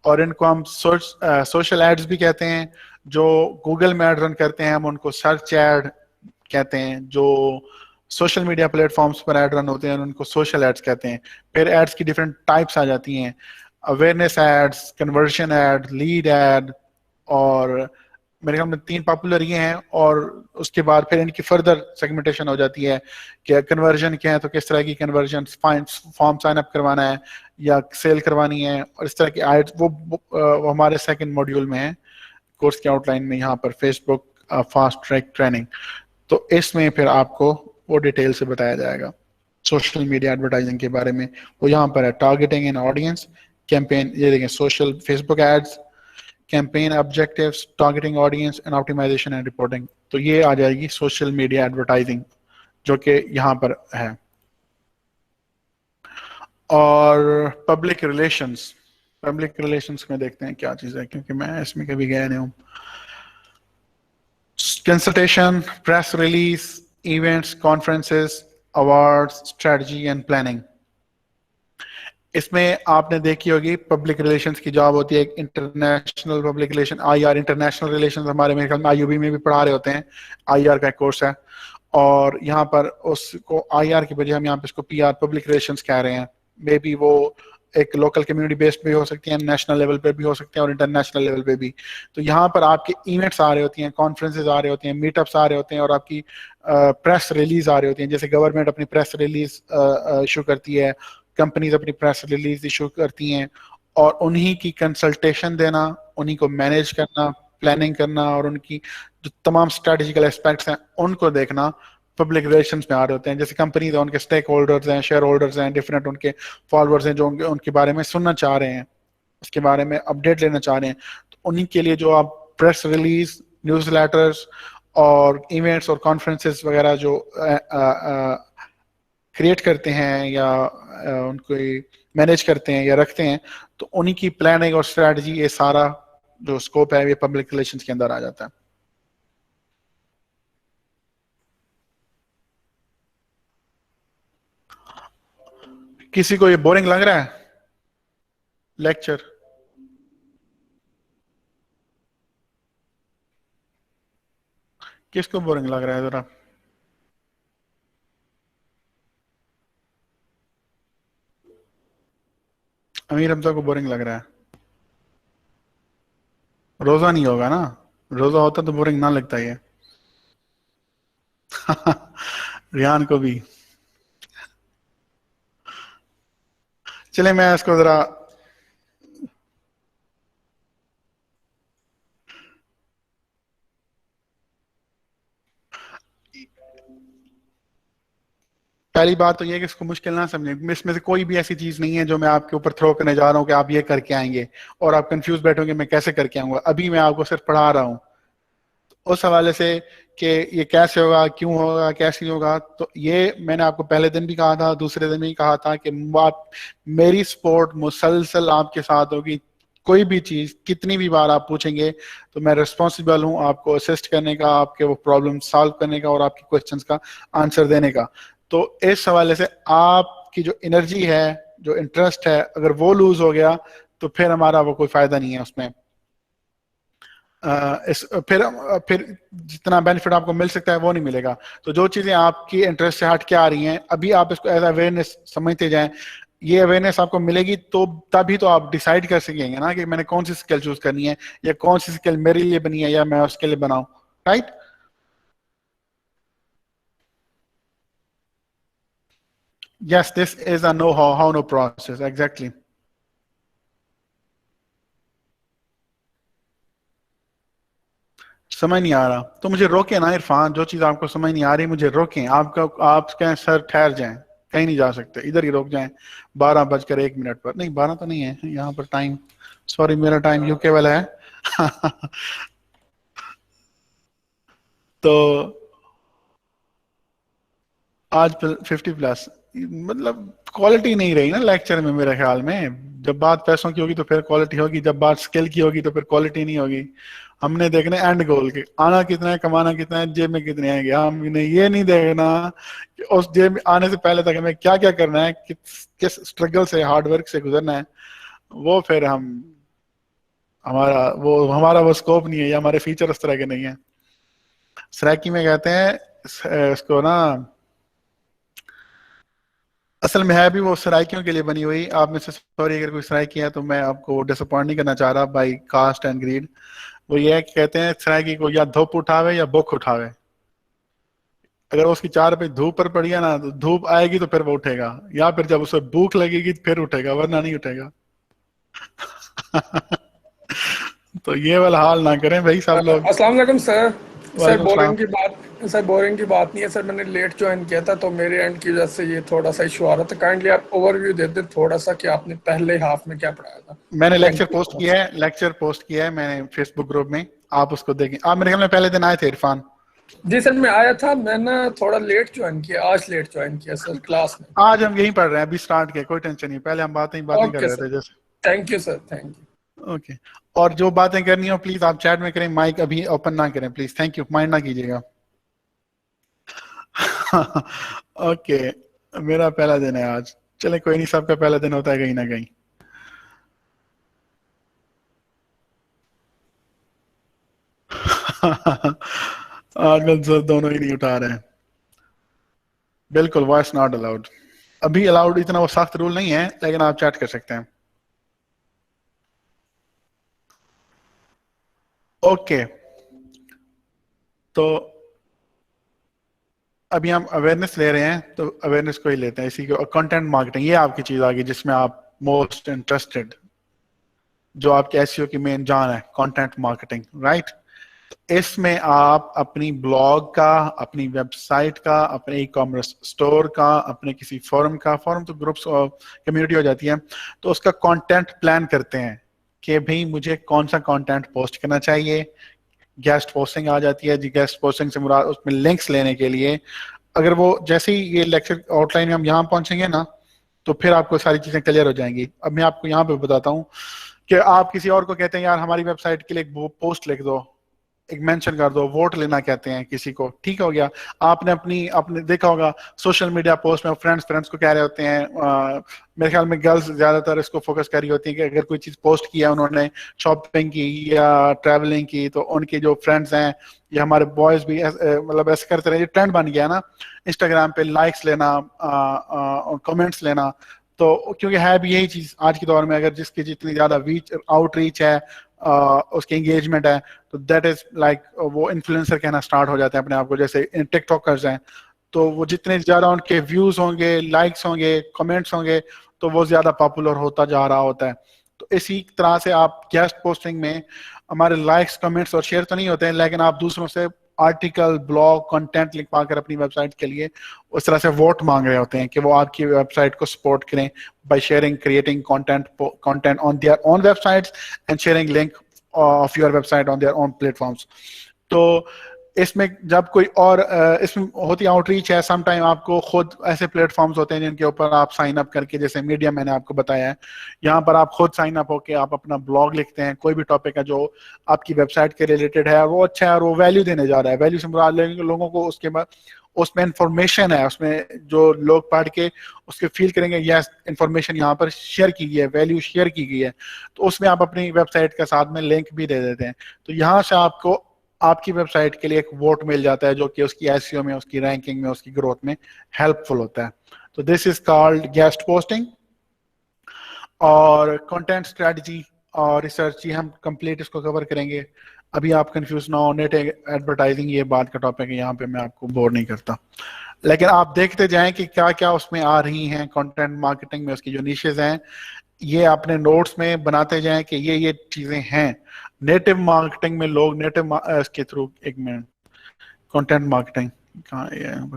और इनको हम सोशल एड्स भी कहते हैं। जो गूगल में एड रन करते हैं हम उनको सर्च एड कहते हैं। जो सोशल मीडिया प्लेटफॉर्म्स पर एड रन होते हैं उनको सोशल एड्स कहते हैं। फिर एड्स की डिफरेंट टाइप्स आ जाती हैं, awareness ads, conversion ad, lead ad, और मेरे ख्याल में 3 पॉपुलर ये हैं। और उसके बाद फिर इनकी फर्दर सेगमेंटेशन हो जाती है कि कन्वर्जन क्या है, तो किस तरह की कन्वर्जन, फॉर्म साइन अप करवाना है या सेल करवानी है, और इस तरह की एड्स वो हमारे सेकंड मॉड्यूल में है कोर्स के आउटलाइन में, यहाँ पर फेसबुक फास्ट ट्रैक ट्रेनिंग। तो इसमें फिर आपको वो डिटेल से बताया जाएगा सोशल मीडिया एडवर्टाइजिंग के बारे में। वो यहाँ पर है टारगेटिंग एन ऑडियंस, कैंपेन, ये देखें social Facebook ads, campaign objectives, targeting audience and optimization and reporting. तो ये आ जाएगी सोशल मीडिया एडवर्टाइजिंग जो कि यहाँ पर है। और पब्लिक रिलेशंस, पब्लिक रिलेशंस में देखते हैं क्या चीज़ है, क्योंकि मैं इसमें कभी गया नहीं हूँ। Consultation, press release, events, conferences, awards, strategy and planning. इसमें आपने देखी होगी पब्लिक रिलेशंस की जॉब होती है एक international public relation, IR, international relations हमारे मेरे ख्याल में आईयूबी में भी पढ़ा रहे होते हैं, आईआर का एक कोर्स है। और यहाँ पर उसको आईआर की बजाय हम यहाँ पे इसको पीआर, पब्लिक रिलेशंस कह रहे हैं। मे बी वो एक लोकल कम्युनिटी बेस्ड भी हो सकती है, नेशनल लेवल पे भी हो सकते हैं और इंटरनेशनल लेवल पे भी। तो यहाँ पर आपके इवेंट्स आ रहे होती हैं, कॉन्फ्रेंसेज आ रहे होते हैं, मीटअप्स आ रहे होते हैं, और आपकी प्रेस रिलीज आ रही होती है। जैसे गवर्नमेंट अपनी प्रेस रिलीज इशू करती है, कंपनीज अपनी प्रेस रिलीज इशू करती हैं, और उन्हीं की कंसल्टेशन देना, उन्हीं को मैनेज करना, प्लानिंग करना, और उनकी जो तमाम स्ट्रेटेजिकल एस्पेक्ट्स हैं उनको देखना पब्लिक रिलेशंस में आ रहे होते हैं। जैसे कंपनीज हैं, उनके स्टेक होल्डर्स हैं, शेयर होल्डर्स हैं, डिफरेंट उनके फॉलोअर्स हैं जो उनके बारे में सुनना चाह रहे हैं, उसके बारे में अपडेट लेना चाह रहे हैं। तो उन्हीं के लिए जो आप प्रेस रिलीज, न्यूज लेटर्स और इवेंट्स और कॉन्फ्रेंसेस वगैरह जो क्रिएट करते हैं या उनको मैनेज करते हैं या रखते हैं, तो उन्हीं की प्लानिंग और स्ट्रेटजी, ये सारा जो स्कोप है ये पब्लिक रिलेशंस के अंदर आ जाता है। किसी को ये बोरिंग लग रहा है लेक्चर? किसको बोरिंग लग रहा है जरा? अमीर हमजा को बोरिंग लग रहा है? रोजा नहीं होगा ना? रोजा होता तो बोरिंग ना लगता ये। रियान को भी। चले मैं इसको जरा पहली बात तो ये कि इसको मुश्किल ना समझें। इसमें से कोई भी ऐसी चीज नहीं है जो मैं आपके ऊपर थ्रो करने जा रहा हूँ कि आप ये करके आएंगे और आप कंफ्यूज बैठोगे मैं कैसे करके आऊंगा। अभी मैं आपको सिर्फ पढ़ा रहा हूँ उस हवाले से कि ये कैसे होगा, क्यों होगा, कैसे होगा। तो ये मैंने आपको पहले दिन भी कहा था, दूसरे दिन भी कहा था कि आप मेरी सपोर्ट मुसलसल आपके साथ होगी। कोई भी चीज कितनी भी बार आप पूछेंगे तो मैं रिस्पॉन्सिबल हूँ आपको असिस्ट करने का, आपके वो प्रॉब्लम सॉल्व करने का और आपके क्वेश्चंस का आंसर देने का। तो इस हवाले से आपकी जो एनर्जी है, जो इंटरेस्ट है, अगर वो लूज हो गया तो फिर हमारा वो कोई फायदा नहीं है उसमें। फिर जितना बेनिफिट आपको मिल सकता है वो नहीं मिलेगा। तो जो चीजें आपकी इंटरेस्ट से हट के आ रही हैं, अभी आप इसको एज अवेयरनेस समझते जाएं, ये अवेयरनेस आपको मिलेगी तो तभी तो आप डिसाइड कर सकेंगे ना कि मैंने कौन सी स्किल चूज करनी है, या कौन सी स्किल मेरे लिए बनी है या मैं उसके लिए बनाऊं। Right? Yes, this is a no how know process, exactly. समझ नहीं आ रहा तो मुझे रोके ना इरफान, जो चीज आपको समझ नहीं आ रही मुझे रोकें। आपका आप कहें सर ठहर जाएं, कहीं नहीं जा सकते, इधर ही रुक जाएं। 12:01 पर, नहीं 12 तो नहीं है यहाँ पर टाइम, सॉरी मेरा टाइम यूके वाला है। तो आज 50+, मतलब क्वालिटी नहीं रही ना लेक्चर में मेरे ख्याल में। जब बात पैसों की होगी तो फिर क्वालिटी होगी, जब बात स्किल की होगी तो फिर क्वालिटी नहीं होगी। हमने देखना एंड गोल के, आना कितना है, कमाना कितना है, जेब में कितने आएंगे। हमने ये नहीं देखना कि उस जेब में आने से पहले तक हमें क्या क्या करना है, किस स्ट्रगल से, हार्डवर्क से गुजरना है। वो फिर हम हमारा वो स्कोप नहीं है, या हमारे फीचर उस तरह के नहीं है। सराकी में कहते हैं इसको ना, असल में है भी वो सराइकियों के लिए बनी हुई। आप में से सॉरी अगर कोई सराइकी है तो मैं आपको डिसअपॉइंट नहीं करना चाह रहा बाई कास्ट एंड ग्रीड। वो ये है कि कहते हैं सराइकी को या धूप उठावे या भूख उठावे। अगर उसकी 4 रुपए धूप पर पड़ी है ना, तो धूप आएगी तो फिर वो उठेगा, या फिर जब उसे भूख लगेगी फिर उठेगा, वरना नहीं उठेगा। तो ये वाला हाल ना करें भाई सब लोग। अस्सलाम वालेकुम सर। सर वालेकुम सलाम। बोरिंग की बात नहीं है सर, मैंने लेट ज्वाइन किया था तो मेरे एंड की वजह से ये थोड़ा सा इशू आ रहा था। काइंडली आप ओवरव्यू दे दें थोड़ा सा कि आपने पहले हाफ में क्या पढ़ाया था। मैंने thank lecture you post so much. किया है, लेक्चर पोस्ट किया है मैंने फेसबुक ग्रुप में, आप उसको देखें। आप मेरे ख्याल में पहले दिन आए थे इरफान। जी सर, मैं आया था, मैं ना थोड़ा लेट ज्वाइन किया, आज लेट ज्वाइन किया सर क्लास में। आज हम यहीं पढ़ रहे हैं, अभी स्टार्ट किया, कोई टेंशन नहीं, पहले हम बातें कर ओके रहे सर, थे जैसे। Thank you sir, thank you. Okay. और जो बातें करनी हो प्लीज आप चैट में करें, माइक अभी ओपन ना करें प्लीज, थैंक यू, माइंड ना कीजिएगा। ओके। मेरा पहला दिन है आज, चले कोई नहीं, सबका पहला दिन होता है कहीं ना कहीं। आजकल दोनों ही नहीं उठा रहे हैं। बिल्कुल, वॉइस नॉट अलाउड। अभी अलाउड इतना वो सख्त रूल नहीं है, लेकिन आप चैट कर सकते हैं। ओके। तो अभी हम अवेयरनेस ले रहे हैं, तो अवेयरनेस को ही लेते हैं, इसी को कंटेंट मार्केटिंग, ये आपकी चीज आ गई जिसमें आप मोस्ट इंटरेस्टेड, जो आपके एसईओ की मेन जान है, कंटेंट मार्केटिंग। राइट? इसमें आप अपनी ब्लॉग का, अपनी वेबसाइट का, अपने ई कॉमर्स स्टोर का, अपने किसी फोरम का, फोरम तो ग्रुप्स और कम्युनिटी हो जाती है, तो उसका कंटेंट प्लान करते हैं कि भाई मुझे कौन सा कंटेंट पोस्ट करना चाहिए। गेस्ट पोस्टिंग आ जाती है जी, गेस्ट पोस्टिंग से मुराद उसमें लिंक्स लेने के लिए, अगर वो जैसे ही ये लेक्चर आउटलाइन में हम यहाँ पहुंचेंगे ना, तो फिर आपको सारी चीजें क्लियर हो जाएंगी। अब मैं आपको यहाँ पे बताता हूँ कि आप किसी और को कहते हैं यार हमारी वेबसाइट के लिए एक पोस्ट लिख दो, एक मेंशन कर दो, वोट लेना कहते हैं किसी को, ठीक हो गया। आपने देखा होगा सोशल मीडिया पोस्ट में फ्रेंड्स फ्रेंड्स को कह रहे होते हैं, मेरे ख्याल में गर्ल्स ज्यादातर इसको फोकस कर रही होती हैं कि अगर कोई चीज पोस्ट किया उन्होंने, शॉपिंग की या ट्रैवलिंग की, तो उनके जो फ्रेंड्स हैं या हमारे बॉयज भी मतलब ऐसे करते रहे। ये ट्रेंड बन गया ना इंस्टाग्राम पे, लाइक्स लेना और कमेंट्स लेना। तो क्योंकि है भी यही चीज आज के दौर में, अगर जिसकी जितनी ज्यादा आउटरीच है, उसकी एंगेजमेंट है, तो दैट इज लाइक वो इन्फ्लुएंसर कहना स्टार्ट हो जाते हैं अपने आप को, जैसे टिकटॉकर्स हैं। तो वो जितने ज्यादा उनके व्यूज होंगे, लाइक्स होंगे, कमेंट्स होंगे, तो वो ज्यादा पॉपुलर होता जा रहा होता है। तो इसी तरह से आप गेस्ट पोस्टिंग में हमारे लाइक्स, कमेंट्स और शेयर तो नहीं होते हैं, लेकिन आप दूसरों से आर्टिकल, ब्लॉग, कंटेंट लिखवा कर अपनी वेबसाइट के लिए उस तरह से वोट मांग रहे होते हैं कि वो आपकी वेबसाइट को सपोर्ट करें by sharing, creating content on their own websites and sharing link of your website on their own platforms. तो इसमें जब कोई और इसमें होती आउटरीच है, सम टाइम आपको खुद ऐसे प्लेटफॉर्म्स होते हैं जिनके ऊपर आप साइन अप करके, जैसे मीडिया मैंने आपको बताया है, यहाँ पर आप खुद साइन अप होके आप अपना ब्लॉग लिखते हैं, कोई भी टॉपिक है जो आपकी वेबसाइट के रिलेटेड है और वो अच्छा है और वो वैल्यू देने जा रहा है, वैल्यू से मुराद लोगों को उसके बाद उसमें इंफॉर्मेशन है, उसमें जो लोग पढ़ के उसके फील करेंगे यस इंफॉर्मेशन यहाँ पर शेयर की गई है, वैल्यू शेयर की गई है, तो उसमें आप अपनी वेबसाइट के साथ में लिंक भी दे देते हैं, तो यहाँ से आपको आपकी वेबसाइट के लिए एक वोट मिल जाता है जो कि उसकी एसईओ में, उसकी रैंकिंग में, उसकी ग्रोथ में हेल्पफुल होता है। तो this is called guest posting. और कंटेंट स्ट्रेटजी और रिसर्च, ये हम कंप्लीट इसको कवर करेंगे। अभी आप कंफ्यूज ना हो, नेट एडवर्टाइजिंग ये बात का टॉपिक है, यहाँ पे मैं आपको बोर नहीं करता, लेकिन आप देखते जाएं कि क्या क्या उसमें आ रही हैं, कंटेंट मार्केटिंग में उसकी जो निशेज हैं, ये अपने नोट्स में बनाते जाएं कि ये चीजें हैं। नेटिव मार्केटिंग में लोग नेटिव इसके थ्रू, एक मिनट, कंटेंट मार्केटिंग कहाँ है,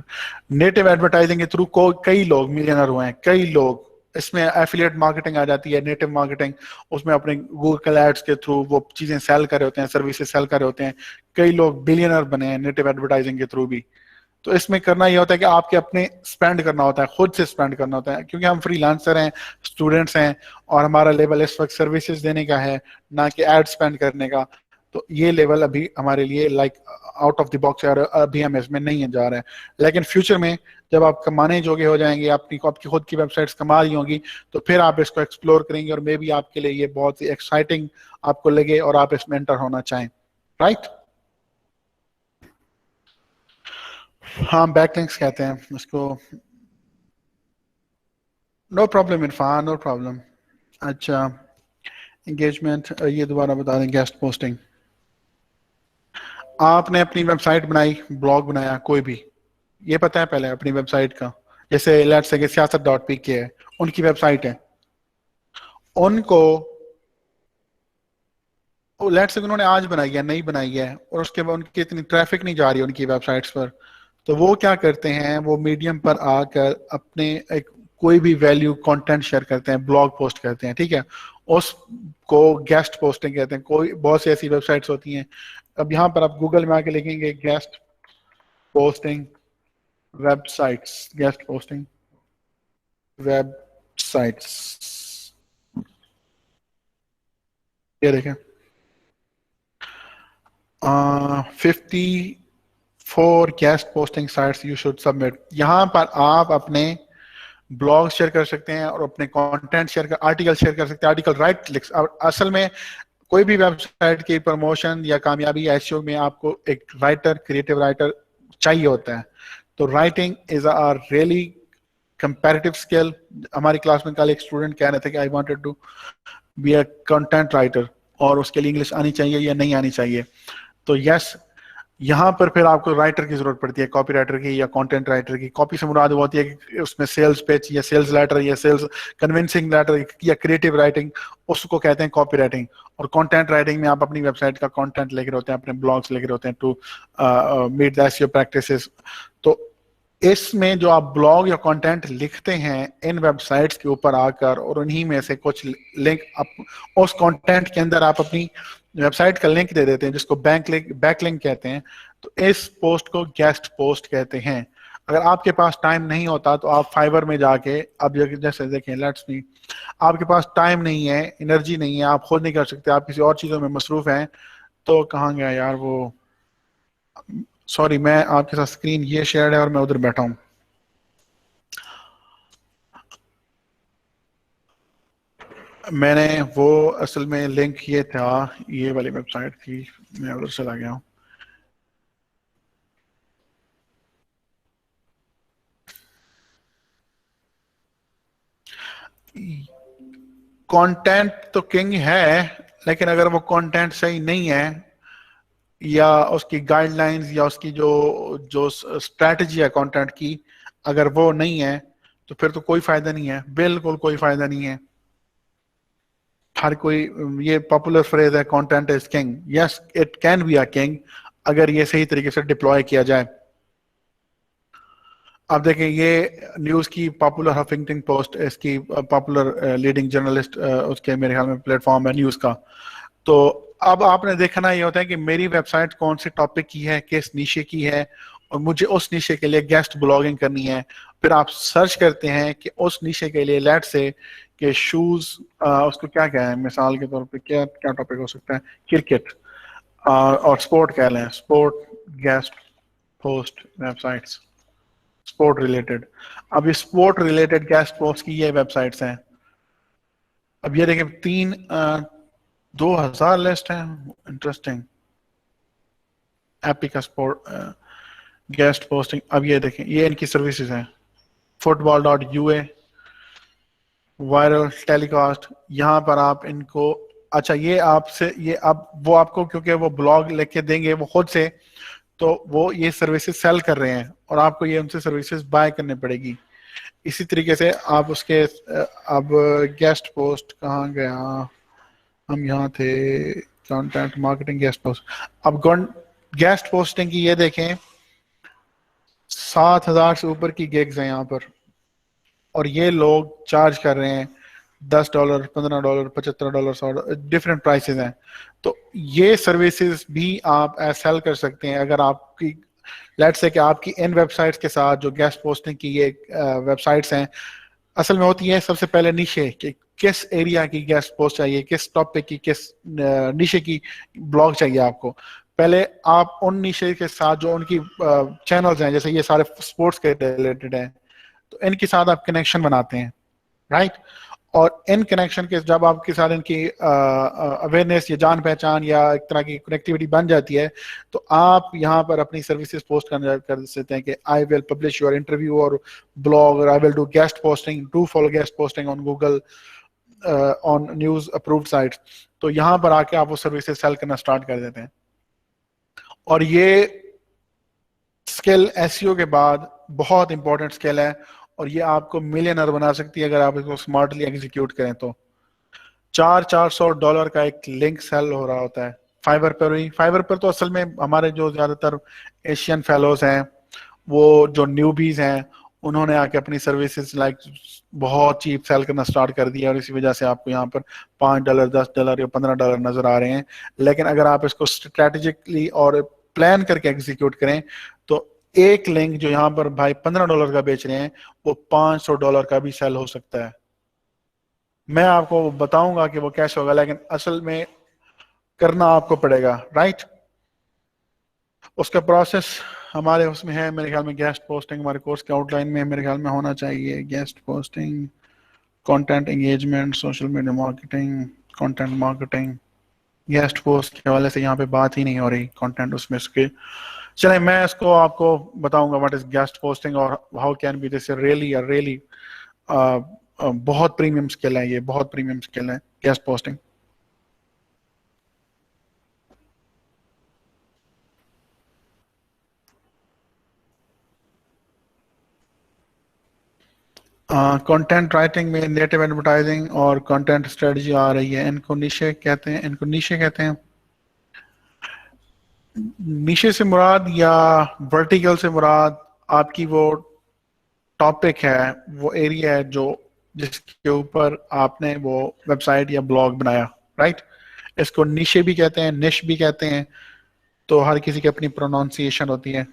नेटिव एडवर्टाइजिंग के थ्रू को कई लोग मिलियनर हुए हैं, कई लोग, इसमें एफिलिएट मार्केटिंग आ जाती है, नेटिव मार्केटिंग, उसमें अपने गूगल एड्स के थ्रू वो चीजें सेल कर रहे होते हैं, सर्विसेज सेल कर रहे होते हैं, कई लोग बिलियनर बने हैं नेटिव एडवर्टाइजिंग के थ्रू भी। तो इसमें करना ये होता है कि आपके अपने स्पेंड करना होता है, खुद से स्पेंड करना होता है, क्योंकि हम फ्रीलांसर हैं, स्टूडेंट्स हैं और हमारा लेवल इस वक्त सर्विसेज देने का है, ना कि एड स्पेंड करने का। तो ये लेवल अभी हमारे लिए like out of the box है और अभी हम इसमें नहीं जा रहे हैं, लेकिन फ्यूचर में जब आप कमाने जोगे हो जाएंगे, आपकी खुद की वेबसाइट्स कमा रही होंगी, तो फिर आप इसको एक्सप्लोर करेंगे और मे बी आपके लिए ये बहुत ही एक्साइटिंग आपको लगे और आप इसमें एंटर होना चाहें, राइट? हाँ, बैकलिंक्स कहते हैं उसको। No problem Irfan, no problem. अच्छा, एंगेजमेंट, ये दोबारा बता दें, गेस्ट पोस्टिंग, आपने अपनी वेबसाइट बनाई, ब्लॉग बनाया, कोई भी, ये पता है पहले अपनी वेबसाइट का, जैसे लेट्स से siyaasat.pk है, उनकी वेबसाइट है, उनको लेट्स से उन्होंने आज बनाई है, नहीं बनाई है, और उसके बाद उनकी इतनी ट्रैफिक नहीं जा रही उनकी वेबसाइट्स पर, तो वो क्या करते हैं, वो मीडियम पर आकर अपने एक कोई भी वैल्यू कंटेंट शेयर करते हैं, ब्लॉग पोस्ट करते हैं, ठीक है, उसको गेस्ट पोस्टिंग कहते हैं। कोई बहुत सी ऐसी वेबसाइट्स होती हैं, अब यहाँ पर आप गूगल में आके लिखेंगे guest posting websites, guest posting websites, ये देखें 54 guest posting sites you should submit. यहाँ पर आप अपने ब्लॉग शेयर कर सकते हैं और अपने कंटेंट शेयर कर, आर्टिकल शेयर कर सकते हैं, आर्टिकल राइट लिख, असल में कोई भी वेबसाइट की प्रमोशन या कामयाबी एसईओ में आपको एक राइटर, क्रिएटिव राइटर चाहिए होता है। तो writing is a really comparative skill. हमारी क्लास में कल एक स्टूडेंट कह रहे थे कि I wanted to be a content writer, और उसके लिए इंग्लिश आनी चाहिए या नहीं आनी चाहिए। तो यस, यहाँ पर फिर आपको राइटर की जरूरत पड़ती है, कॉपी राइटर की या कंटेंट राइटर की। कॉपी से मुराद वो होती है कि उसमें सेल्स पिच या सेल्स लेटर या सेल्स कन्विंसिंग लेटर या क्रिएटिव राइटिंग, उसको कहते हैं कॉपी राइटिंग। और कंटेंट राइटिंग में आप अपनी वेबसाइट का कंटेंट लिख रहे होते हैं, अपने ब्लॉग्स लिख रहे होते हैं to meet the SEO practices. तो इसमें जो आप ब्लॉग या कंटेंट लिखते हैं इन वेबसाइट्स के ऊपर आकर, और उन्हीं में से कुछ लिंक उस कंटेंट के अंदर आप अपनी वेबसाइट का लिंक दे देते हैं, जिसको बैकलिंक कहते हैं। तो इस पोस्ट को गेस्ट पोस्ट कहते हैं। अगर आपके पास टाइम नहीं होता तो आप फाइवर में जाके, अब जैसे देखें, लेट्स मी, आपके पास टाइम नहीं है, एनर्जी नहीं है, आप खुद नहीं कर सकते, आप किसी और चीजों में मसरूफ हैं, तो कहाँ गया यार वो, सॉरी, मैं आपके साथ स्क्रीन ये शेयर है और मैं उधर बैठा हूं। मैंने वो असल में लिंक ये था, ये वाली वेबसाइट थी, मैं उधर चला गया हूं। कंटेंट तो किंग है, लेकिन अगर वो कंटेंट सही नहीं है या उसकी गाइडलाइंस या उसकी जो जो स्ट्रैटेजी है कंटेंट की, अगर वो नहीं है तो फिर तो कोई फायदा नहीं है, बिल्कुल कोई फायदा नहीं है। हर कोई, ये पॉपुलर फ्रेज है content is king, yes it can be a king अगर ये सही तरीके से डिप्लॉय किया जाए। अब देखें, ये न्यूज की पॉपुलर हफिंगटन पोस्ट, इसकी पॉपुलर लीडिंग जर्नलिस्ट, उसके मेरे ख्याल में प्लेटफॉर्म है न्यूज का। तो अब आपने देखना ये होता है कि मेरी वेबसाइट कौन से टॉपिक की है, किस नीशे की है, और मुझे उस नीशे के लिए गेस्ट ब्लॉगिंग करनी है। फिर आप सर्च करते हैं कि उस नीशे के लिए लेट से कि शूज, उसको क्या क्या है, मिसाल के तौर पे क्या क्या टॉपिक हो सकता है, क्रिकेट और स्पोर्ट कह लें, sport guest post websites, sport related. अब ये स्पोर्ट रिलेटेड गेस्ट पोस्ट की ये वेबसाइट्स हैं। अब ये देखें 2000 लिस्ट है, interesting. Epica sport guest posting. अब ये देखें, ये इनकी सर्विसेज हैं, football.ua, वायरल टेलीकास्ट। यहाँ पर आप इनको, अच्छा ये आपसे, ये अब वो आपको क्योंकि वो ब्लॉग लेके देंगे वो खुद से, तो वो ये सर्विसेज सेल कर रहे हैं और आपको ये उनसे सर्विसेज बाय करनी पड़ेगी। इसी तरीके से आप उसके अब गेस्ट पोस्ट कहाँ गया, हम यहाँ थे, कंटेंट मार्केटिंग गेस्ट पोस्ट। अब गेस्ट पोस्टिंग की ये देखें, 7000 से ऊपर की गिग्स हैं यहाँ पर, और ये लोग चार्ज कर रहे हैं $10, $15, $75, $100, डिफरेंट प्राइसेस हैं। तो ये सर्विसेज भी आप सेल कर सकते हैं। अगर आपकी लेट्स से कि आपकी इन वेबसाइट्स के साथ जो गेस्ट पोस्टिंग की ये वेबसाइट्स हैं, असल में होती है सबसे पहले नीशे कि किस एरिया की गेस्ट पोस्ट चाहिए, किस टॉपिक की, किस नीशे की ब्लॉग चाहिए आपको। पहले आप उन नीशे के साथ जो उनकी चैनल्स हैं, जैसे ये सारे स्पोर्ट्स के रिलेटेड हैं, तो इनके साथ आप कनेक्शन बनाते हैं, राइट। और इन कनेक्शन के जब आपके साथ इनकी अवेयरनेस या जान पहचान या एक तरह की कनेक्टिविटी बन जाती है, तो आप यहाँ पर अपनी सर्विसेज पोस्ट कर सकते हैं कि I will publish your interview और ब्लॉग, और I will do guest posting, do follow guest posting on Google on news approved sites. तो यहाँ पर आके आप वो सर्विसेज सेल करना स्टार्ट कर देते हैं। और ये स्किल एसईओ के बाद बहुत इंपॉर्टेंट स्किल है, और ये आपको मिलियनर बना सकती है अगर आप इसको स्मार्टली एग्जीक्यूट करें। तो $400 का एक लिंक सेल हो रहा होता है फाइवर पर ही। फाइवर पर तो असल में हमारे जो ज्यादातर एशियन फेलोज हैं, वो जो न्यूबीज हैं, उन्होंने आके अपनी सर्विसेज लाइक बहुत चीप सेल करना स्टार्ट कर दिया, और इसी वजह से आपको यहाँ पर $5, $10 या $15 नजर आ रहे हैं। लेकिन अगर आप इसको स्ट्रेटेजिकली और प्लान करके एग्जीक्यूट करें, तो एक लिंक जो यहाँ पर भाई $15 का बेच रहे हैं, वो $500 का भी सेल हो सकता है। मैं आपको बताऊंगा कि वो कैसे होगा, लेकिन असल में करना आपको पड़ेगा, राइट। उसका प्रोसेस हमारे उसमें है, मेरे ख्याल में गेस्ट पोस्टिंग हमारे कोर्स के आउटलाइन में मेरे ख्याल में होना चाहिए। Guest posting, content engagement, social media marketing, content marketing, guest post के हवाले से यहाँ पे बात ही नहीं हो रही कंटेंट उसमें उसके। चले मैं इसको आपको बताऊंगा व्हाट इज गेस्ट पोस्टिंग और how can be this really बहुत प्रीमियम स्किल है, ये बहुत प्रीमियम स्किल है गेस्ट पोस्टिंग। कंटेंट राइटिंग में नेटिव एडवर्टाइजिंग और कंटेंट स्ट्रेटजी आ रही है, इनको नीशे कहते हैं, इनको नीशे कहते हैं। नीशे से मुराद या वर्टिकल से मुराद आपकी वो टॉपिक है, वो एरिया है जो जिसके ऊपर आपने वो वेबसाइट या ब्लॉग बनाया, राइट। इसको नीशे भी कहते हैं, निश भी कहते हैं, तो हर किसी की अपनी प्रोनाउंसिएशन होती है।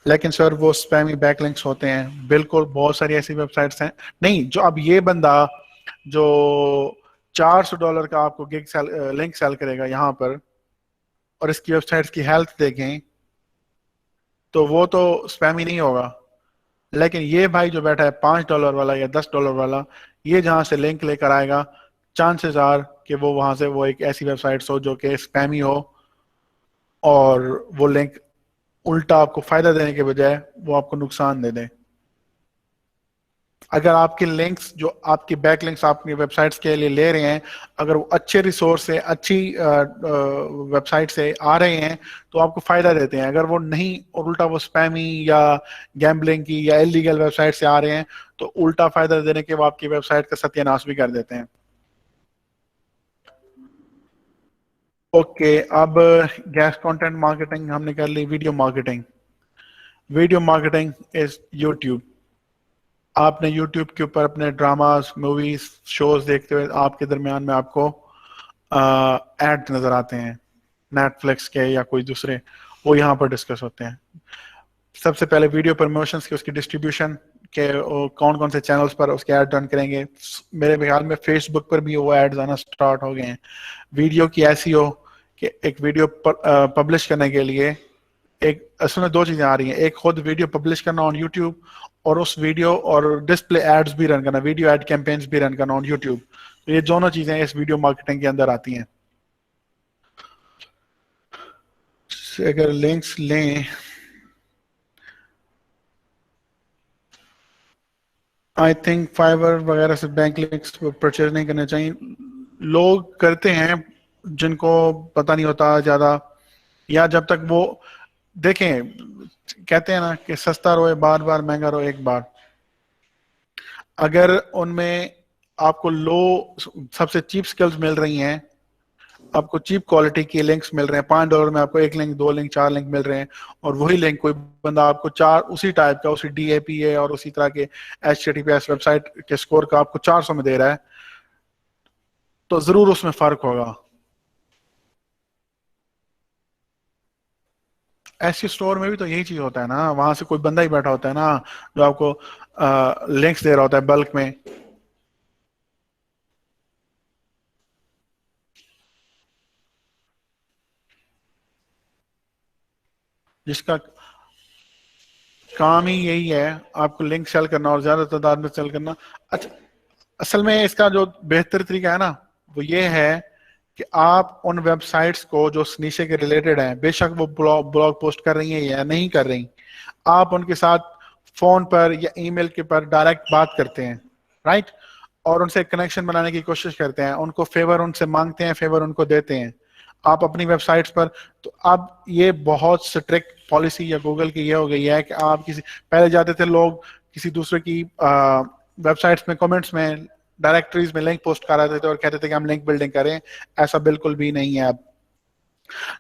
लेकिन सर वो स्पैमी बैकलिंक्स होते हैं, बिल्कुल बहुत सारी ऐसी वेबसाइट्स हैं। नहीं, जो अब ये बंदा जो $400 का आपको गिग सेल लिंक सेल करेगा यहाँ पर, और इसकी वेबसाइट्स की हेल्थ देखें, तो वो तो स्पैमी नहीं होगा। लेकिन ये भाई जो बैठा है $5 वाला या $10 वाला, ये जहां से लिंक लेकर आएगा, चांसेस आर कि वो वहां से वो एक ऐसी वेबसाइट हो जो कि स्पैमी हो, और वो लिंक उल्टा आपको फायदा देने के बजाय वो आपको नुकसान दे दे। अगर आपके लिंक्स जो आपकी बैक लिंक्स आपकी वेबसाइट्स के लिए ले रहे हैं, अगर वो अच्छे रिसोर्स से, अच्छी वेबसाइट से आ रहे हैं, तो आपको फायदा देते हैं। अगर वो नहीं और उल्टा वो स्पैमी या गैम्बलिंग की या इलीगल वेबसाइट से आ रहे हैं, तो उल्टा फायदा देने के वो आपकी वेबसाइट का सत्यानाश भी कर देते हैं। ओके, अब गैस कंटेंट मार्केटिंग हमने कर ली। Video marketing, video marketing is YouTube. आपने यूट्यूब के ऊपर अपने ड्रामास, मूवीज, शोज देखते हुए आपके दरमियान में आपको एड नजर आते हैं नेटफ्लिक्स के या कोई दूसरे, वो यहाँ पर डिस्कस होते हैं। सबसे पहले वीडियो प्रमोशंस के, उसकी डिस्ट्रीब्यूशन के, कौन कौन से चैनल्स पर उसके ऐड रन करेंगे। मेरे ख्याल में फेसबुक पर भी वो एड्स आना स्टार्ट हो गए हैं। वीडियो की ऐसी हो कि एक वीडियो पब्लिश करने के लिए एक असल में दो चीजें आ रही हैं, एक खुद वीडियो पब्लिश करना ऑन यूट्यूब, और उस वीडियो और डिस्प्ले एड्स भी रन करना, वीडियो एड कैंपेन्स भी रन करना ऑन यूट्यूब। तो ये दोनों चीजें इस वीडियो मार्केटिंग के अंदर आती हैं। अगर लिंक्स लें, आई थिंक फाइवर वगैरह से बैंक लिंक्स परचेज नहीं करने चाहिए। लोग करते हैं जिनको पता नहीं होता ज्यादा, या जब तक वो देखें, कहते हैं ना कि सस्ता रोए बार बार, महंगा रोए एक बार। अगर उनमें आपको लो, सबसे चीप स्किल्स मिल रही हैं, आपको चीप क्वालिटी के लिंक्स मिल रहे हैं, $5 में आपको 1 लिंक, 2 लिंक, 4 लिंक मिल रहे हैं, और वही लिंक कोई बंदा आपको चार उसी टाइप का, उसी DAPA और उसी तरह के HTTPS वेबसाइट के स्कोर का आपको 400 में दे रहा है, तो जरूर उसमें फर्क होगा। ऐसी स्टोर में भी तो यही चीज होता है ना, वहां से कोई बंदा ही बैठा होता है ना जो आपको लिंक्स दे रहा होता है बल्क में। जिसका काम ही यही है आपको लिंक सेल करना और ज्यादा तादाद में सेल करना। अच्छा, असल में इसका जो बेहतर तरीका है ना, वो ये है कि आप उन वेबसाइट्स को जो नीचे के रिलेटेड हैं, बेशक वो ब्लॉग पोस्ट कर रही हैं या नहीं कर रही, आप उनके साथ फोन पर या ईमेल के पर डायरेक्ट बात करते हैं, राइट, और उनसे कनेक्शन बनाने की कोशिश करते हैं, उनको फेवर उनसे मांगते हैं, फेवर उनको देते हैं आप अपनी वेबसाइट्स पर। तो अब ये बहुत स्ट्रिक्ट पॉलिसी या गूगल की ये हो गई है कि आप किसी, पहले जाते थे लोग किसी दूसरे की वेबसाइट्स में कमेंट्स में, डायरेक्टरीज में लिंक पोस्ट कर रहे थे और कहते थे कि हम लिंक बिल्डिंग करें। ऐसा बिल्कुल भी नहीं है अब।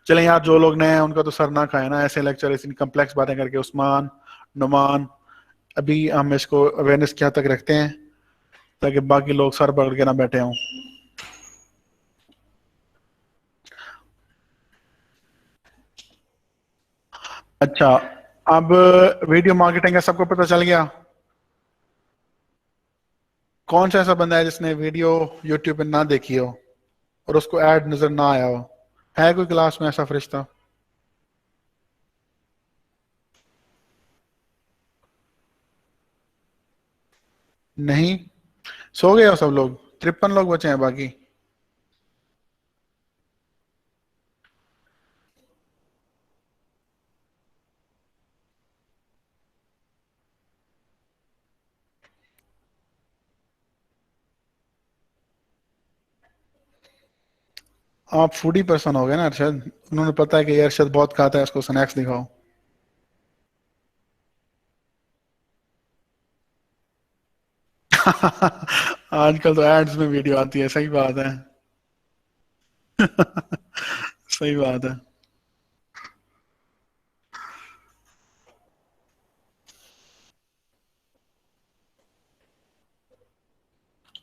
चलें यार, जो लोग नए हैं उनका तो सर ना खाए ना ऐसे लेक्चर, इतनी कम्प्लेक्स बातें करके। उस्मान, नुमान, अभी हम इसको अवेयरनेस क्या तक रखते हैं ताकि बाकी लोग सर पकड़ के ना बैठे हों। अच्छा, अब वीडियो मार्केटिंग का सबको पता चल गया। कौन सा ऐसा बंदा है जिसने वीडियो यूट्यूब पे ना देखी हो और उसको ऐड नजर ना आया हो? है कोई क्लास में ऐसा फरिश्ता? नहीं? सो गए हो सब लोग? 53 लोग बचे हैं बाकी। आप फूडी पर्सन हो गए ना अरशद, उन्होंने पता है कि ये अरशद बहुत खाता है, उसको स्नैक्स दिखाओ। आजकल तो एड्स में वीडियो आती है, सही बात है। सही बात है।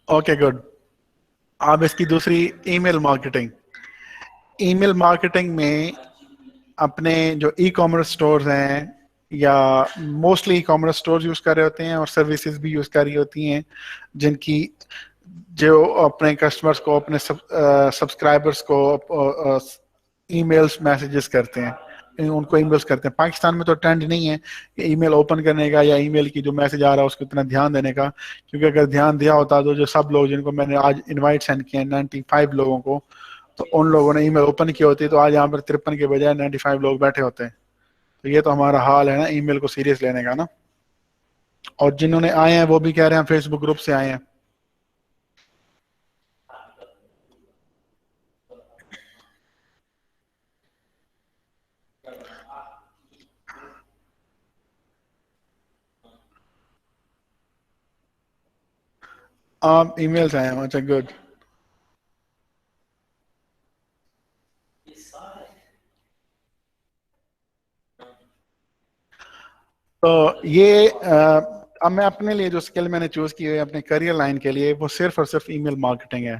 Okay good. अब इसकी दूसरी, ईमेल मार्केटिंग। ईमेल मार्केटिंग में अपने जो ई कॉमर्स स्टोर्स हैं, या मोस्टली ई कॉमर्स स्टोर्स यूज कर रहे होते हैं और सर्विसेज भी यूज कर रही होती हैं, जिनकी जो अपने कस्टमर्स को, अपने सब्सक्राइबर्स को ईमेल्स मैसेजेस करते हैं, उनको ईमेल्स करते हैं। पाकिस्तान में तो ट्रेंड नहीं है कि ईमेल ओपन करने का या ईमेल की जो मैसेज आ रहा है उसको इतना ध्यान देने का, क्योंकि अगर ध्यान दिया होता तो जो सब लोग जिनको मैंने आज इनवाइट सेंड किए हैं 95 लोगों को, तो उन लोगों ने ईमेल ओपन की होती तो आज यहाँ पर 53 के बजाय 95 लोग बैठे होते हैं। तो ये तो हमारा हाल है ना ईमेल को सीरियस लेने का ना। और जिन्होंने आए हैं वो भी कह रहे हैं फेसबुक ग्रुप से आए हैं। आप ईमेल से आए हैं, अच्छा गुड। तो ये अब मैं अपने लिए जो स्किल मैंने चूज की है अपने करियर लाइन के लिए, वो सिर्फ और सिर्फ ईमेल मार्केटिंग है।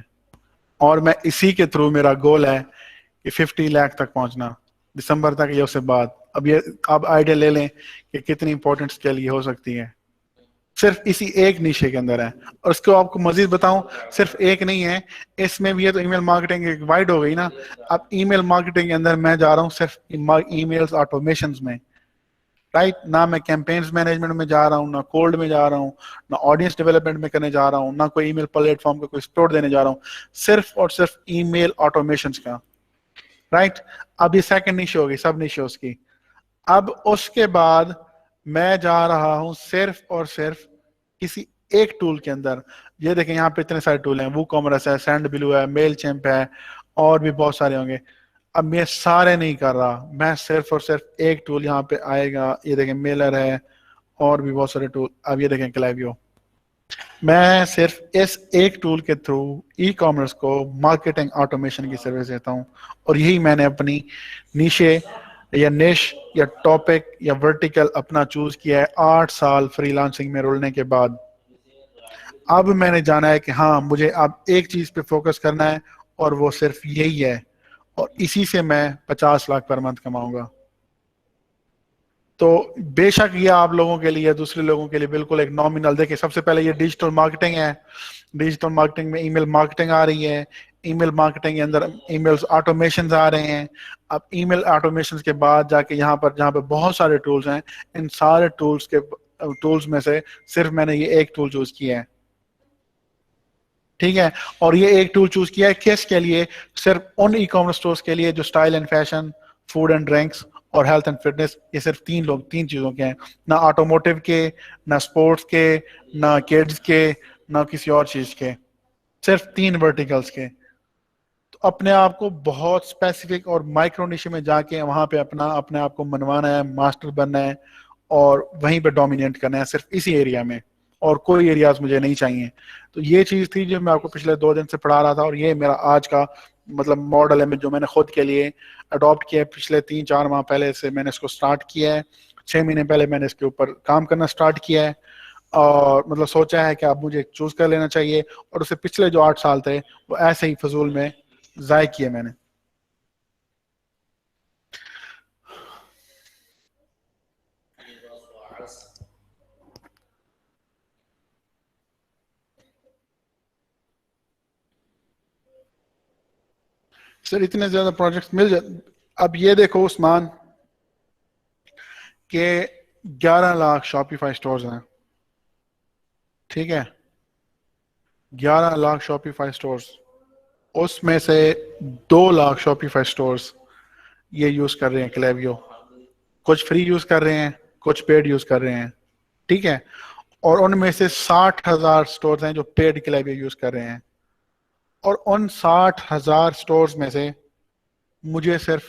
और मैं इसी के थ्रू, मेरा गोल है कि 50 लाख तक पहुंचना दिसंबर तक या उससे बाद। अब ये आप आइडिया ले लें कि कितनी इंपॉर्टेंट स्केल ये हो सकती है, सिर्फ इसी एक निशे के अंदर है। और इसको आपको मजीद बताऊं, सिर्फ एक नहीं है, इसमें भी है। तो ईमेल मार्केटिंग एक वाइड हो गई ना। अब ईमेल मार्केटिंग के अंदर मैं जा रहा हूं सिर्फ ईमेल्स ऑटोमेशन में, राइट। ना मैं कैंपेन्स मैनेजमेंट में जा रहा हूँ, ना कोल्ड में जा रहा हूँ, ना ऑडियंस डेवलपमेंट में करने जा रहा हूँ, ना कोई ईमेल प्लेटफॉर्म का कोई स्टोर देने जा रहा हूँ, सिर्फ और सिर्फ ईमेल ऑटोमेशन का, राइट। अब ये सेकंड निशे होगी सब निशोस की। अब उसके बाद मैं जा रहा हूं सिर्फ और सिर्फ किसी एक टूल के अंदर। ये देखें यहाँ पे इतने सारे टूल हैं, वो कॉमर्स है, सेंड ब्लू है, मेल चैम्प है, और भी बहुत सारे होंगे। अब मैं सारे नहीं कर रहा, मैं सिर्फ और सिर्फ एक टूल यहाँ पे आएगा। ये देखें मेलर है, और भी बहुत सारे टूल। अब ये देखें क्लाइवियो। मैं सिर्फ इस एक टूल के थ्रू ई कॉमर्स को मार्केटिंग ऑटोमेशन की सर्विस देता हूँ। और यही मैंने अपनी नीशे या निश या टॉपिक या वर्टिकल अपना चूज किया है 8 साल फ्रीलांसिंग में रुलने के बाद। अब मैंने जाना है कि हाँ, मुझे अब एक चीज पे फोकस करना है, और वो सिर्फ यही है, और इसी से मैं 50 लाख पर मंथ कमाऊंगा। तो बेशक ये आप लोगों के लिए, दूसरे लोगों के लिए बिल्कुल एक नॉमिनल। देखिए, सबसे पहले ये डिजिटल मार्केटिंग है। डिजिटल मार्केटिंग में ईमेल मार्केटिंग आ रही है, ईमेल मार्केटिंग के अंदर ईमेल्स ऑटोमेशन आ रहे हैं। अब ईमेल ऑटोमेशन के बाद जाके यहाँ पर, जहाँ पे बहुत सारे टूल्स हैं, इन सारे टूल्स में से सिर्फ मैंने ये एक टूल चूज किया है, ठीक है। और ये एक टूल चूज किया है किसके लिए? सिर्फ उन ई कॉमर्स स्टोर्स के लिए जो style and fashion, food and drinks और हेल्थ एंड फिटनेस, ये सिर्फ तीन चीजों के हैं। ना ऑटोमोटिव के, ना स्पोर्ट्स के, ना किड्स के, ना किसी और चीज के, सिर्फ 3 वर्टिकल्स के। तो अपने आप को बहुत स्पेसिफिक और माइक्रो निश में जाके वहां पे अपने आप को मनवाना है, मास्टर बनना है, और वहीं पे डोमिनेट करना है सिर्फ इसी एरिया में, और कोई एरियाज मुझे नहीं चाहिए। तो ये चीज थी जो मैं आपको पिछले 2 दिन से पढ़ा रहा था, और ये मेरा आज का मतलब मॉडल है जो मैंने खुद के लिए अडॉप्ट किया है। पिछले 3-4 माह पहले से मैंने इसको स्टार्ट किया है, 6 महीने पहले मैंने इसके ऊपर काम करना स्टार्ट किया है, और मतलब सोचा है कि अब मुझे चूज कर लेना चाहिए। और उससे पिछले जो 8 साल थे वो ऐसे ही फजूल में जाय किए मैंने। सर इतने ज्यादा प्रोजेक्ट्स मिल जाते। अब ये देखो उस्मान के 11 लाख शॉपिफाई स्टोर्स हैं, ठीक है। 11 लाख शॉपिफाई स्टोर्स, उसमें से 2 लाख शॉपिफाई स्टोर्स ये यूज कर रहे हैं क्लेवियो। कुछ फ्री यूज कर रहे हैं, कुछ पेड यूज कर रहे हैं, ठीक है। और उनमें से 60,000 स्टोर्स हैं जो पेड क्लेवियो यूज कर रहे हैं। और उन 60,000 स्टोर्स में से मुझे सिर्फ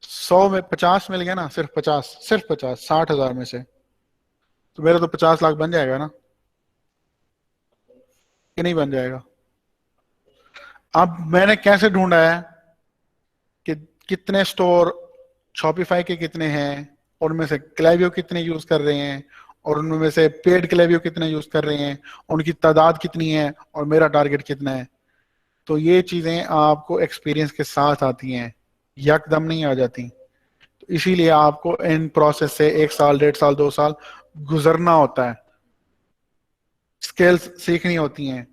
100 में 50 मिल गया ना, सिर्फ 50 60,000 में से। तो मेरा तो 50 लाख बन जाएगा ना, कि नहीं बन जाएगा? अब मैंने कैसे ढूंढा है कि कितने स्टोर शॉपिफाई के कितने हैं, और उनमें से क्लेवियो कितने यूज कर रहे हैं, और उनमें से पेड क्लेवियो कितने यूज कर रहे हैं, उनकी तादाद कितनी है, और मेरा टारगेट कितना है। तो ये चीजें आपको एक्सपीरियंस के साथ आती हैं, यकदम नहीं आ जाती। तो इसीलिए आपको इन प्रोसेस से 1 साल, 1.5 साल, 2 साल गुजरना होता है, स्किल्स सीखनी होती हैं।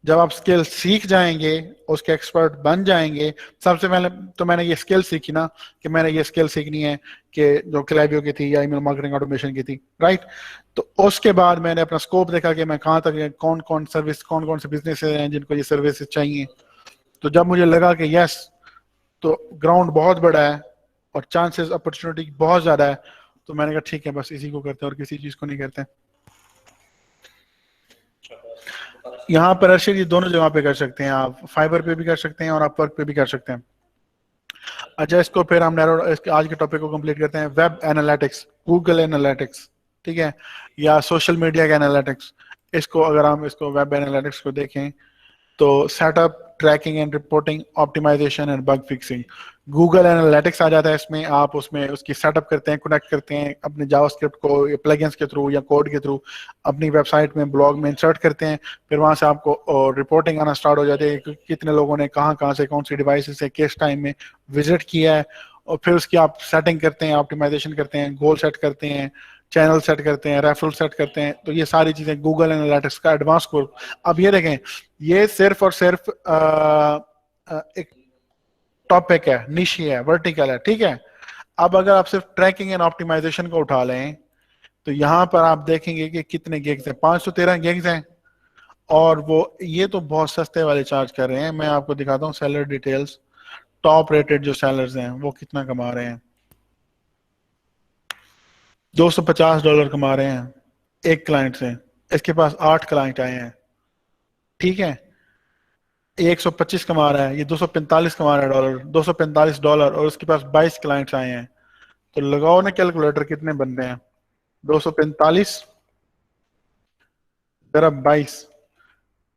जब आप स्किल सीख जाएंगे, उसके एक्सपर्ट बन जाएंगे। सबसे पहले तो मैंने ये स्किल सीखी ना, कि मैंने ये स्किल सीखनी है कि जो क्लेवियो की थी या ईमेल मार्केटिंग ऑटोमेशन की थी, राइट। तो उसके बाद मैंने अपना स्कोप देखा कि मैं कहाँ तक, कौन कौन से बिजनेस हैं जिनको ये सर्विसेज चाहिए। तो जब मुझे लगा कि यस, तो ग्राउंड बहुत बड़ा है और चांसेस अपॉर्चुनिटी बहुत ज्यादा है, तो मैंने कहा ठीक है, बस इसी को करते हैं और किसी चीज को नहीं करते। यहाँ पर अर्शद, ये दोनों जगह पे कर सकते हैं आप, फाइबर पे भी कर सकते हैं और आप वर्क पे भी कर सकते हैं। अच्छा, इसको फिर हम आज के टॉपिक को कंप्लीट करते हैं। वेब एनालिटिक्स, गूगल एनालिटिक्स, ठीक है, या सोशल मीडिया का एनालिटिक्स। इसको अगर हम इसको वेब एनालिटिक्स को देखें तो setup, tracking and reporting, optimisation and bug fixing. Google analytics आ जाता है इसमें, आप उसमें उसकी सेटअप करते हैं, कनेक्ट करते हैं अपने जावास्क्रिप्ट को प्लगइन्स के थ्रू या कोड के थ्रू अपनी वेबसाइट में, ब्लॉग में इंसर्ट करते हैं। फिर वहां से आपको रिपोर्टिंग आना स्टार्ट हो जाती है कि कितने लोगों ने कहाँ कहाँ से कौन सी डिवाइस से किस टाइम में विजिट किया है। और फिर उसकी आप सेटिंग करते हैं, ऑप्टिमाइजेशन करते हैं, गोल सेट करते हैं, चैनल सेट करते हैं, रेफरल सेट करते हैं। तो ये सारी चीजें गूगल एनालिटिक्स का एडवांस कोर्स। अब ये देखें, ये सिर्फ और सिर्फ एक टॉपिक है, निश है, वर्टिकल है, ठीक है। अब अगर आप सिर्फ ट्रैकिंग एंड ऑप्टिमाइजेशन को उठा लें तो यहां पर आप देखेंगे कि कितने गिग्स हैं, 513 गिग्स हैं। और वो ये तो बहुत सस्ते वाले चार्ज कर रहे हैं। मैं आपको दिखाता हूँ सेलर डिटेल्स। टॉप रेटेड जो सेलर्स हैं वो कितना कमा रहे हैं, $250 कमा रहे हैं एक क्लाइंट से। इसके पास 8 क्लाइंट आए हैं, ठीक है। 125 कमा रहा है, ये 245 कमा रहा है डॉलर, $245, और उसके पास 22 क्लाइंट्स आए हैं। तो लगाओ ना कैलकुलेटर कितने बन रहे हैं। 245 जरा 22,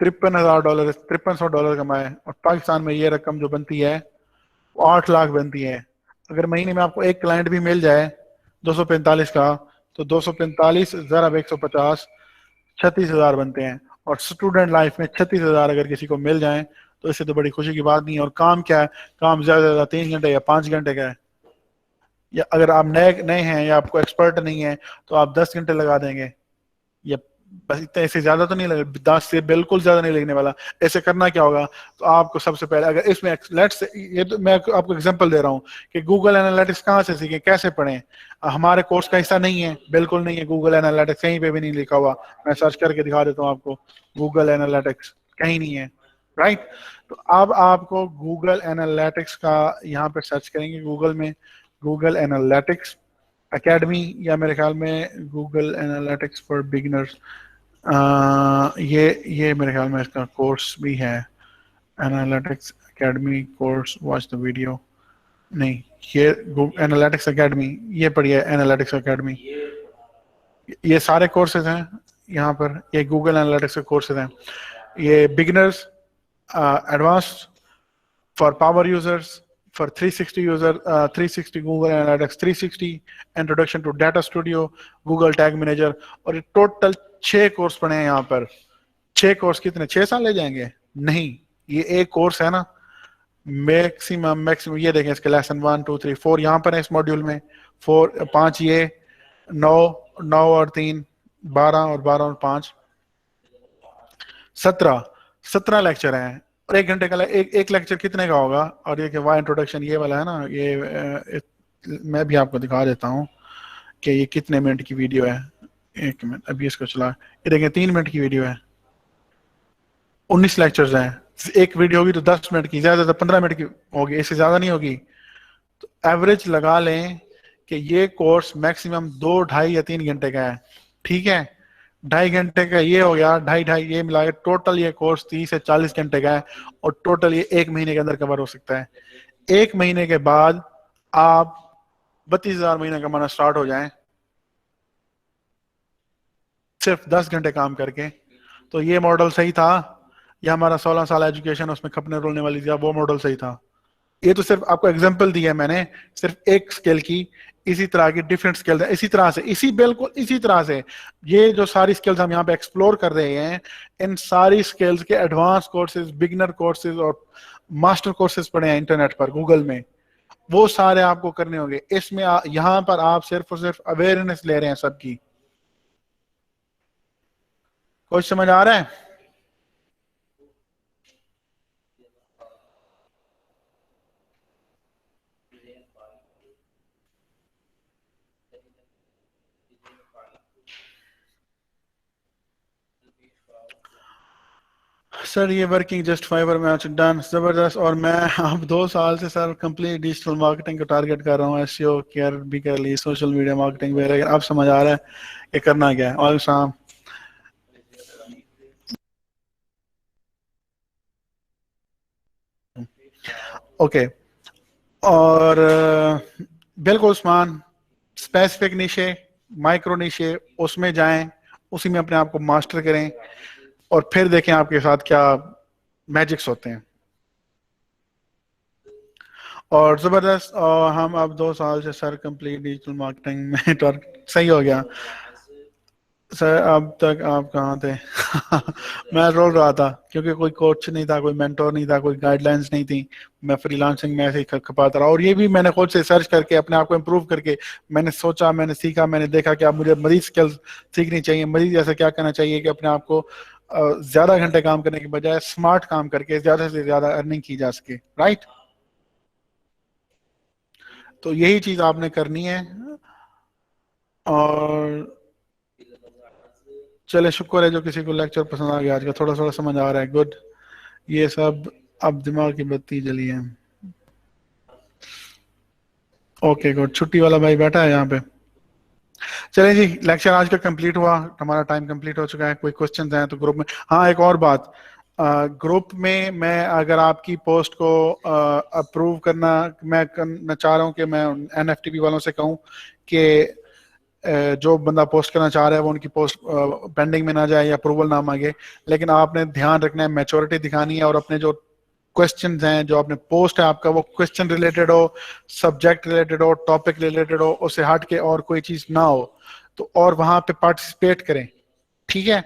$53,000, $5300 कमाए। और पाकिस्तान में ये रकम जो बनती है वो 8 लाख बनती है। अगर महीने में आपको एक क्लाइंट भी मिल जाए 245 का, तो 245 जरा 150, 36,000 बनते हैं। और स्टूडेंट लाइफ में 36,000 अगर किसी को मिल जाए तो इससे तो बड़ी खुशी की बात नहीं है। और काम क्या है, काम ज्यादा से ज्यादा 3 घंटे या 5 घंटे का है। या अगर आप नए नए हैं या आपको एक्सपर्ट नहीं है तो आप 10 घंटे लगा देंगे, या बस इतना, इससे ज्यादा तो नहीं लगे, 10 से बिल्कुल ज्यादा नहीं लगने वाला। ऐसे करना क्या होगा, तो आपको सबसे पहले अगर इसमें लेट्स, ये तो मैं आपको एग्जांपल दे रहा हूँ कि गूगल एनालिटिक्स कहाँ से सीखें, कैसे पढ़ें। हमारे कोर्स का हिस्सा नहीं है, बिल्कुल नहीं है। गूगल एनालिटिक्स कहीं पे भी नहीं लिखा हुआ, मैं सर्च करके दिखा देता हूँ आपको। गूगल एनालिटिक्स कहीं नहीं है, राइट। तो अब आपको गूगल एनालिटिक्स का यहाँ पे सर्च करेंगे गूगल में, गूगल एनालिटिक्स एकेडमी, या मेरे ख्याल में गूगल एनालिटिक्स फॉर बिगिनर्स। ये मेरे ख्याल में इसका कोर्स भी है, analytics academy course, watch the video. नहीं, ये एनालिटिक्स एकेडमी, ये पढ़िए एनालिटिक्स एकेडमी। ये सारे कोर्सेज हैं यहाँ पर, ये गूगल एनालिटिक्स के कोर्सेज हैं। ये beginners, advanced, for power users, for 360 user, 360 Google Analytics 360, introduction to data studio, Google Tag Manager। और ये टोटल 6 कोर्स पढ़े हैं यहाँ पर। 6 कोर्स कितने, 6 साल ले जाएंगे? नहीं, ये एक कोर्स है ना, मैक्सिमम ये देखें, इसके लेसन 1 2 3 4 यहाँ पर है इस मॉड्यूल में। 5 ये 9 और 3 12 और 12 और 5 17 लेक्चर हैं। और 1 घंटे का एक लेक्चर कितने का होगा। और ये कि वाई इंट्रोडक्शन ये वाला है ना, ये मैं भी आपको दिखा देता हूँ कि ये कितने मिनट की वीडियो है। 1 मिनट अभी इसको चला, ये देखें 3 मिनट की वीडियो है, 19 लेक्चर्स हैं। एक वीडियो होगी तो 10 मिनट की, ज्यादा 15 मिनट की होगी, इससे ज्यादा नहीं होगी। तो एवरेज लगा लें कि ये कोर्स मैक्सिमम 2 2.5 या 3 घंटे का है, ठीक है। 2.5 घंटे का ये हो गया, 2.5 ये मिला के टोटल ये कोर्स 30 से 40 घंटे का है। और टोटल ये 1 महीने के अंदर कवर हो सकता है। 1 महीने के बाद आप 32,000 महीना कमाना स्टार्ट हो जाएं सिर्फ 10 घंटे काम करके। तो ये मॉडल सही था, या हमारा 16 साल एजुकेशन उसमें खपने रोलने वाली थी, वो मॉडल सही था? ये तो सिर्फ आपको एग्जांपल दी है मैंने, सिर्फ एक स्केल की। इसी तरह की डिफरेंट स्केल है, इसी तरह से, बिल्कुल इसी तरह से ये जो सारी स्किल्स हम यहाँ पे एक्सप्लोर कर रहे हैं, इन सारी स्किल्स के एडवांस कोर्सेज, बिगिनर कोर्सेज और मास्टर कोर्सेज पढ़े हैं इंटरनेट पर, गूगल में। वो सारे आपको करने होंगे। इसमें यहाँ पर आप सिर्फ और सिर्फ अवेयरनेस ले रहे हैं सबकी। कुछ समझ आ रहा है? सर ये वर्किंग जस्ट फाइवर में आज डन, जबरदस्त। और मैं अब 2 साल से सर कंप्लीट डिजिटल मार्केटिंग को टारगेट कर रहा हूँ, एसईओ केयर भी कर ली, सोशल मीडिया मार्केटिंग भी। लेकिन अब समझ आ रहा है कि करना क्या है। और शाम ओके। और बिल्कुल उस्मान, स्पेसिफिक निशे, माइक्रो निशे, उसमें जाएं, उसी में अपने आप को मास्टर करें, और फिर देखें आपके साथ क्या मैजिक्स होते हैं। और ज़बरदस्त। और हम अब 2 साल से सर कंप्लीट डिजिटल मार्केटिंग में सही हो गया सर। अब तक आप कहाँ थे? मैं रोल रहा था क्योंकि कोई कोच नहीं था, कोई मेंटोर नहीं था, कोई गाइडलाइंस नहीं थी। मैं फ्रीलांसिंग में ऐसे ही खपाता रहा, और ये भी मैंने खुद से सर्च करके अपने आप को इम्प्रूव करके मैंने सोचा, मैंने सीखा, मैंने देखा कि अब मुझे मजीद स्किल्स सीखनी चाहिए। मजीद ऐसा क्या करना चाहिए कि अपने आप को ज्यादा घंटे काम करने के बजाय स्मार्ट काम करके ज्यादा से ज्यादा अर्निंग की जा सके। राइट, तो यही चीज आपने करनी है। और चले, शुक्र है जो किसी को लेक्चर पसंद आ गया आज का, थोड़ा थोड़ा समझ आ रहा है। गुड। ये सब अब दिमाग की बत्ती जली है। ओके गुड, छुट्टी वाला भाई बैठा है यहाँ पे। चलिए जी, लेक्चर आज का कंप्लीट हुआ, हमारा टाइम कंप्लीट हो चुका है। कोई क्वेश्चंस हैं तो ग्रुप में। हाँ, एक और बात, ग्रुप में मैं अगर आपकी पोस्ट को अप्रूव करना मैं चाह रहा हूँ कि मैं एनएफटीपी वालों से कहूँ कि जो बंदा पोस्ट करना चाह रहा है वो उनकी पोस्ट पेंडिंग में ना जाए या अप्रूवल ना मांगे। लेकिन आपने ध्यान रखना है, मैच्योरिटी दिखानी है, और अपने जो क्वेश्चंस हैं, जो आपने पोस्ट है आपका, वो क्वेश्चन रिलेटेड हो, सब्जेक्ट रिलेटेड हो, टॉपिक रिलेटेड हो, उससे हट के और कोई चीज ना हो। तो और वहां पे पार्टिसिपेट करें, ठीक है।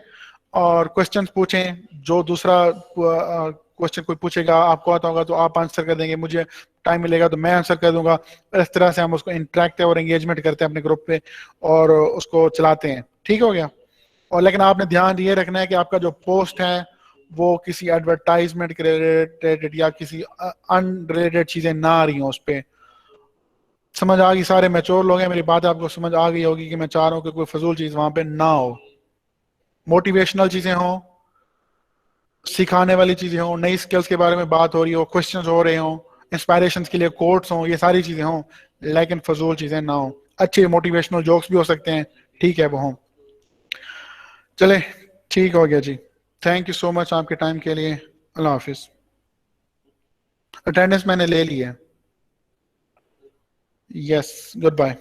और क्वेश्चंस पूछें, जो दूसरा क्वेश्चन कोई पूछेगा आपको आता होगा तो आप आंसर कर देंगे, मुझे टाइम मिलेगा तो मैं आंसर कर दूंगा। इस तरह से हम उसको इंटरेक्टिव और एंगेजमेंट करते हैं अपने ग्रुप पे और उसको चलाते हैं। ठीक हो गया। और लेकिन आपने ध्यान ये रखना है कि आपका जो पोस्ट है वो किसी एडवर्टाइजमेंट के रिलेटेड या किसी अनरिलेटेड चीजें ना आ रही हो उस पर। समझ आ गई? सारे मैच्योर लोग हैं, मेरी बात आपको समझ आ गई होगी कि मैं चाह रहा हूँ कि कोई फजूल चीज वहां पे ना हो। मोटिवेशनल चीजें हों, सिखाने वाली चीजें हों, नई स्किल्स के बारे में बात हो रही हो, क्वेश्चंस हो रहे हों, इंस्पायरेशन के लिए कोट्स हों, ये सारी चीजें हों, लेकिन फजूल चीजें ना हो। अच्छे मोटिवेशनल जोक्स भी हो सकते हैं, ठीक है, वो हों। चले, ठीक हो गया जी। थैंक यू सो मच आपके टाइम के लिए। अल्लाह हाफिज। अटेंडेंस मैंने ले ली है। Yes, good bye.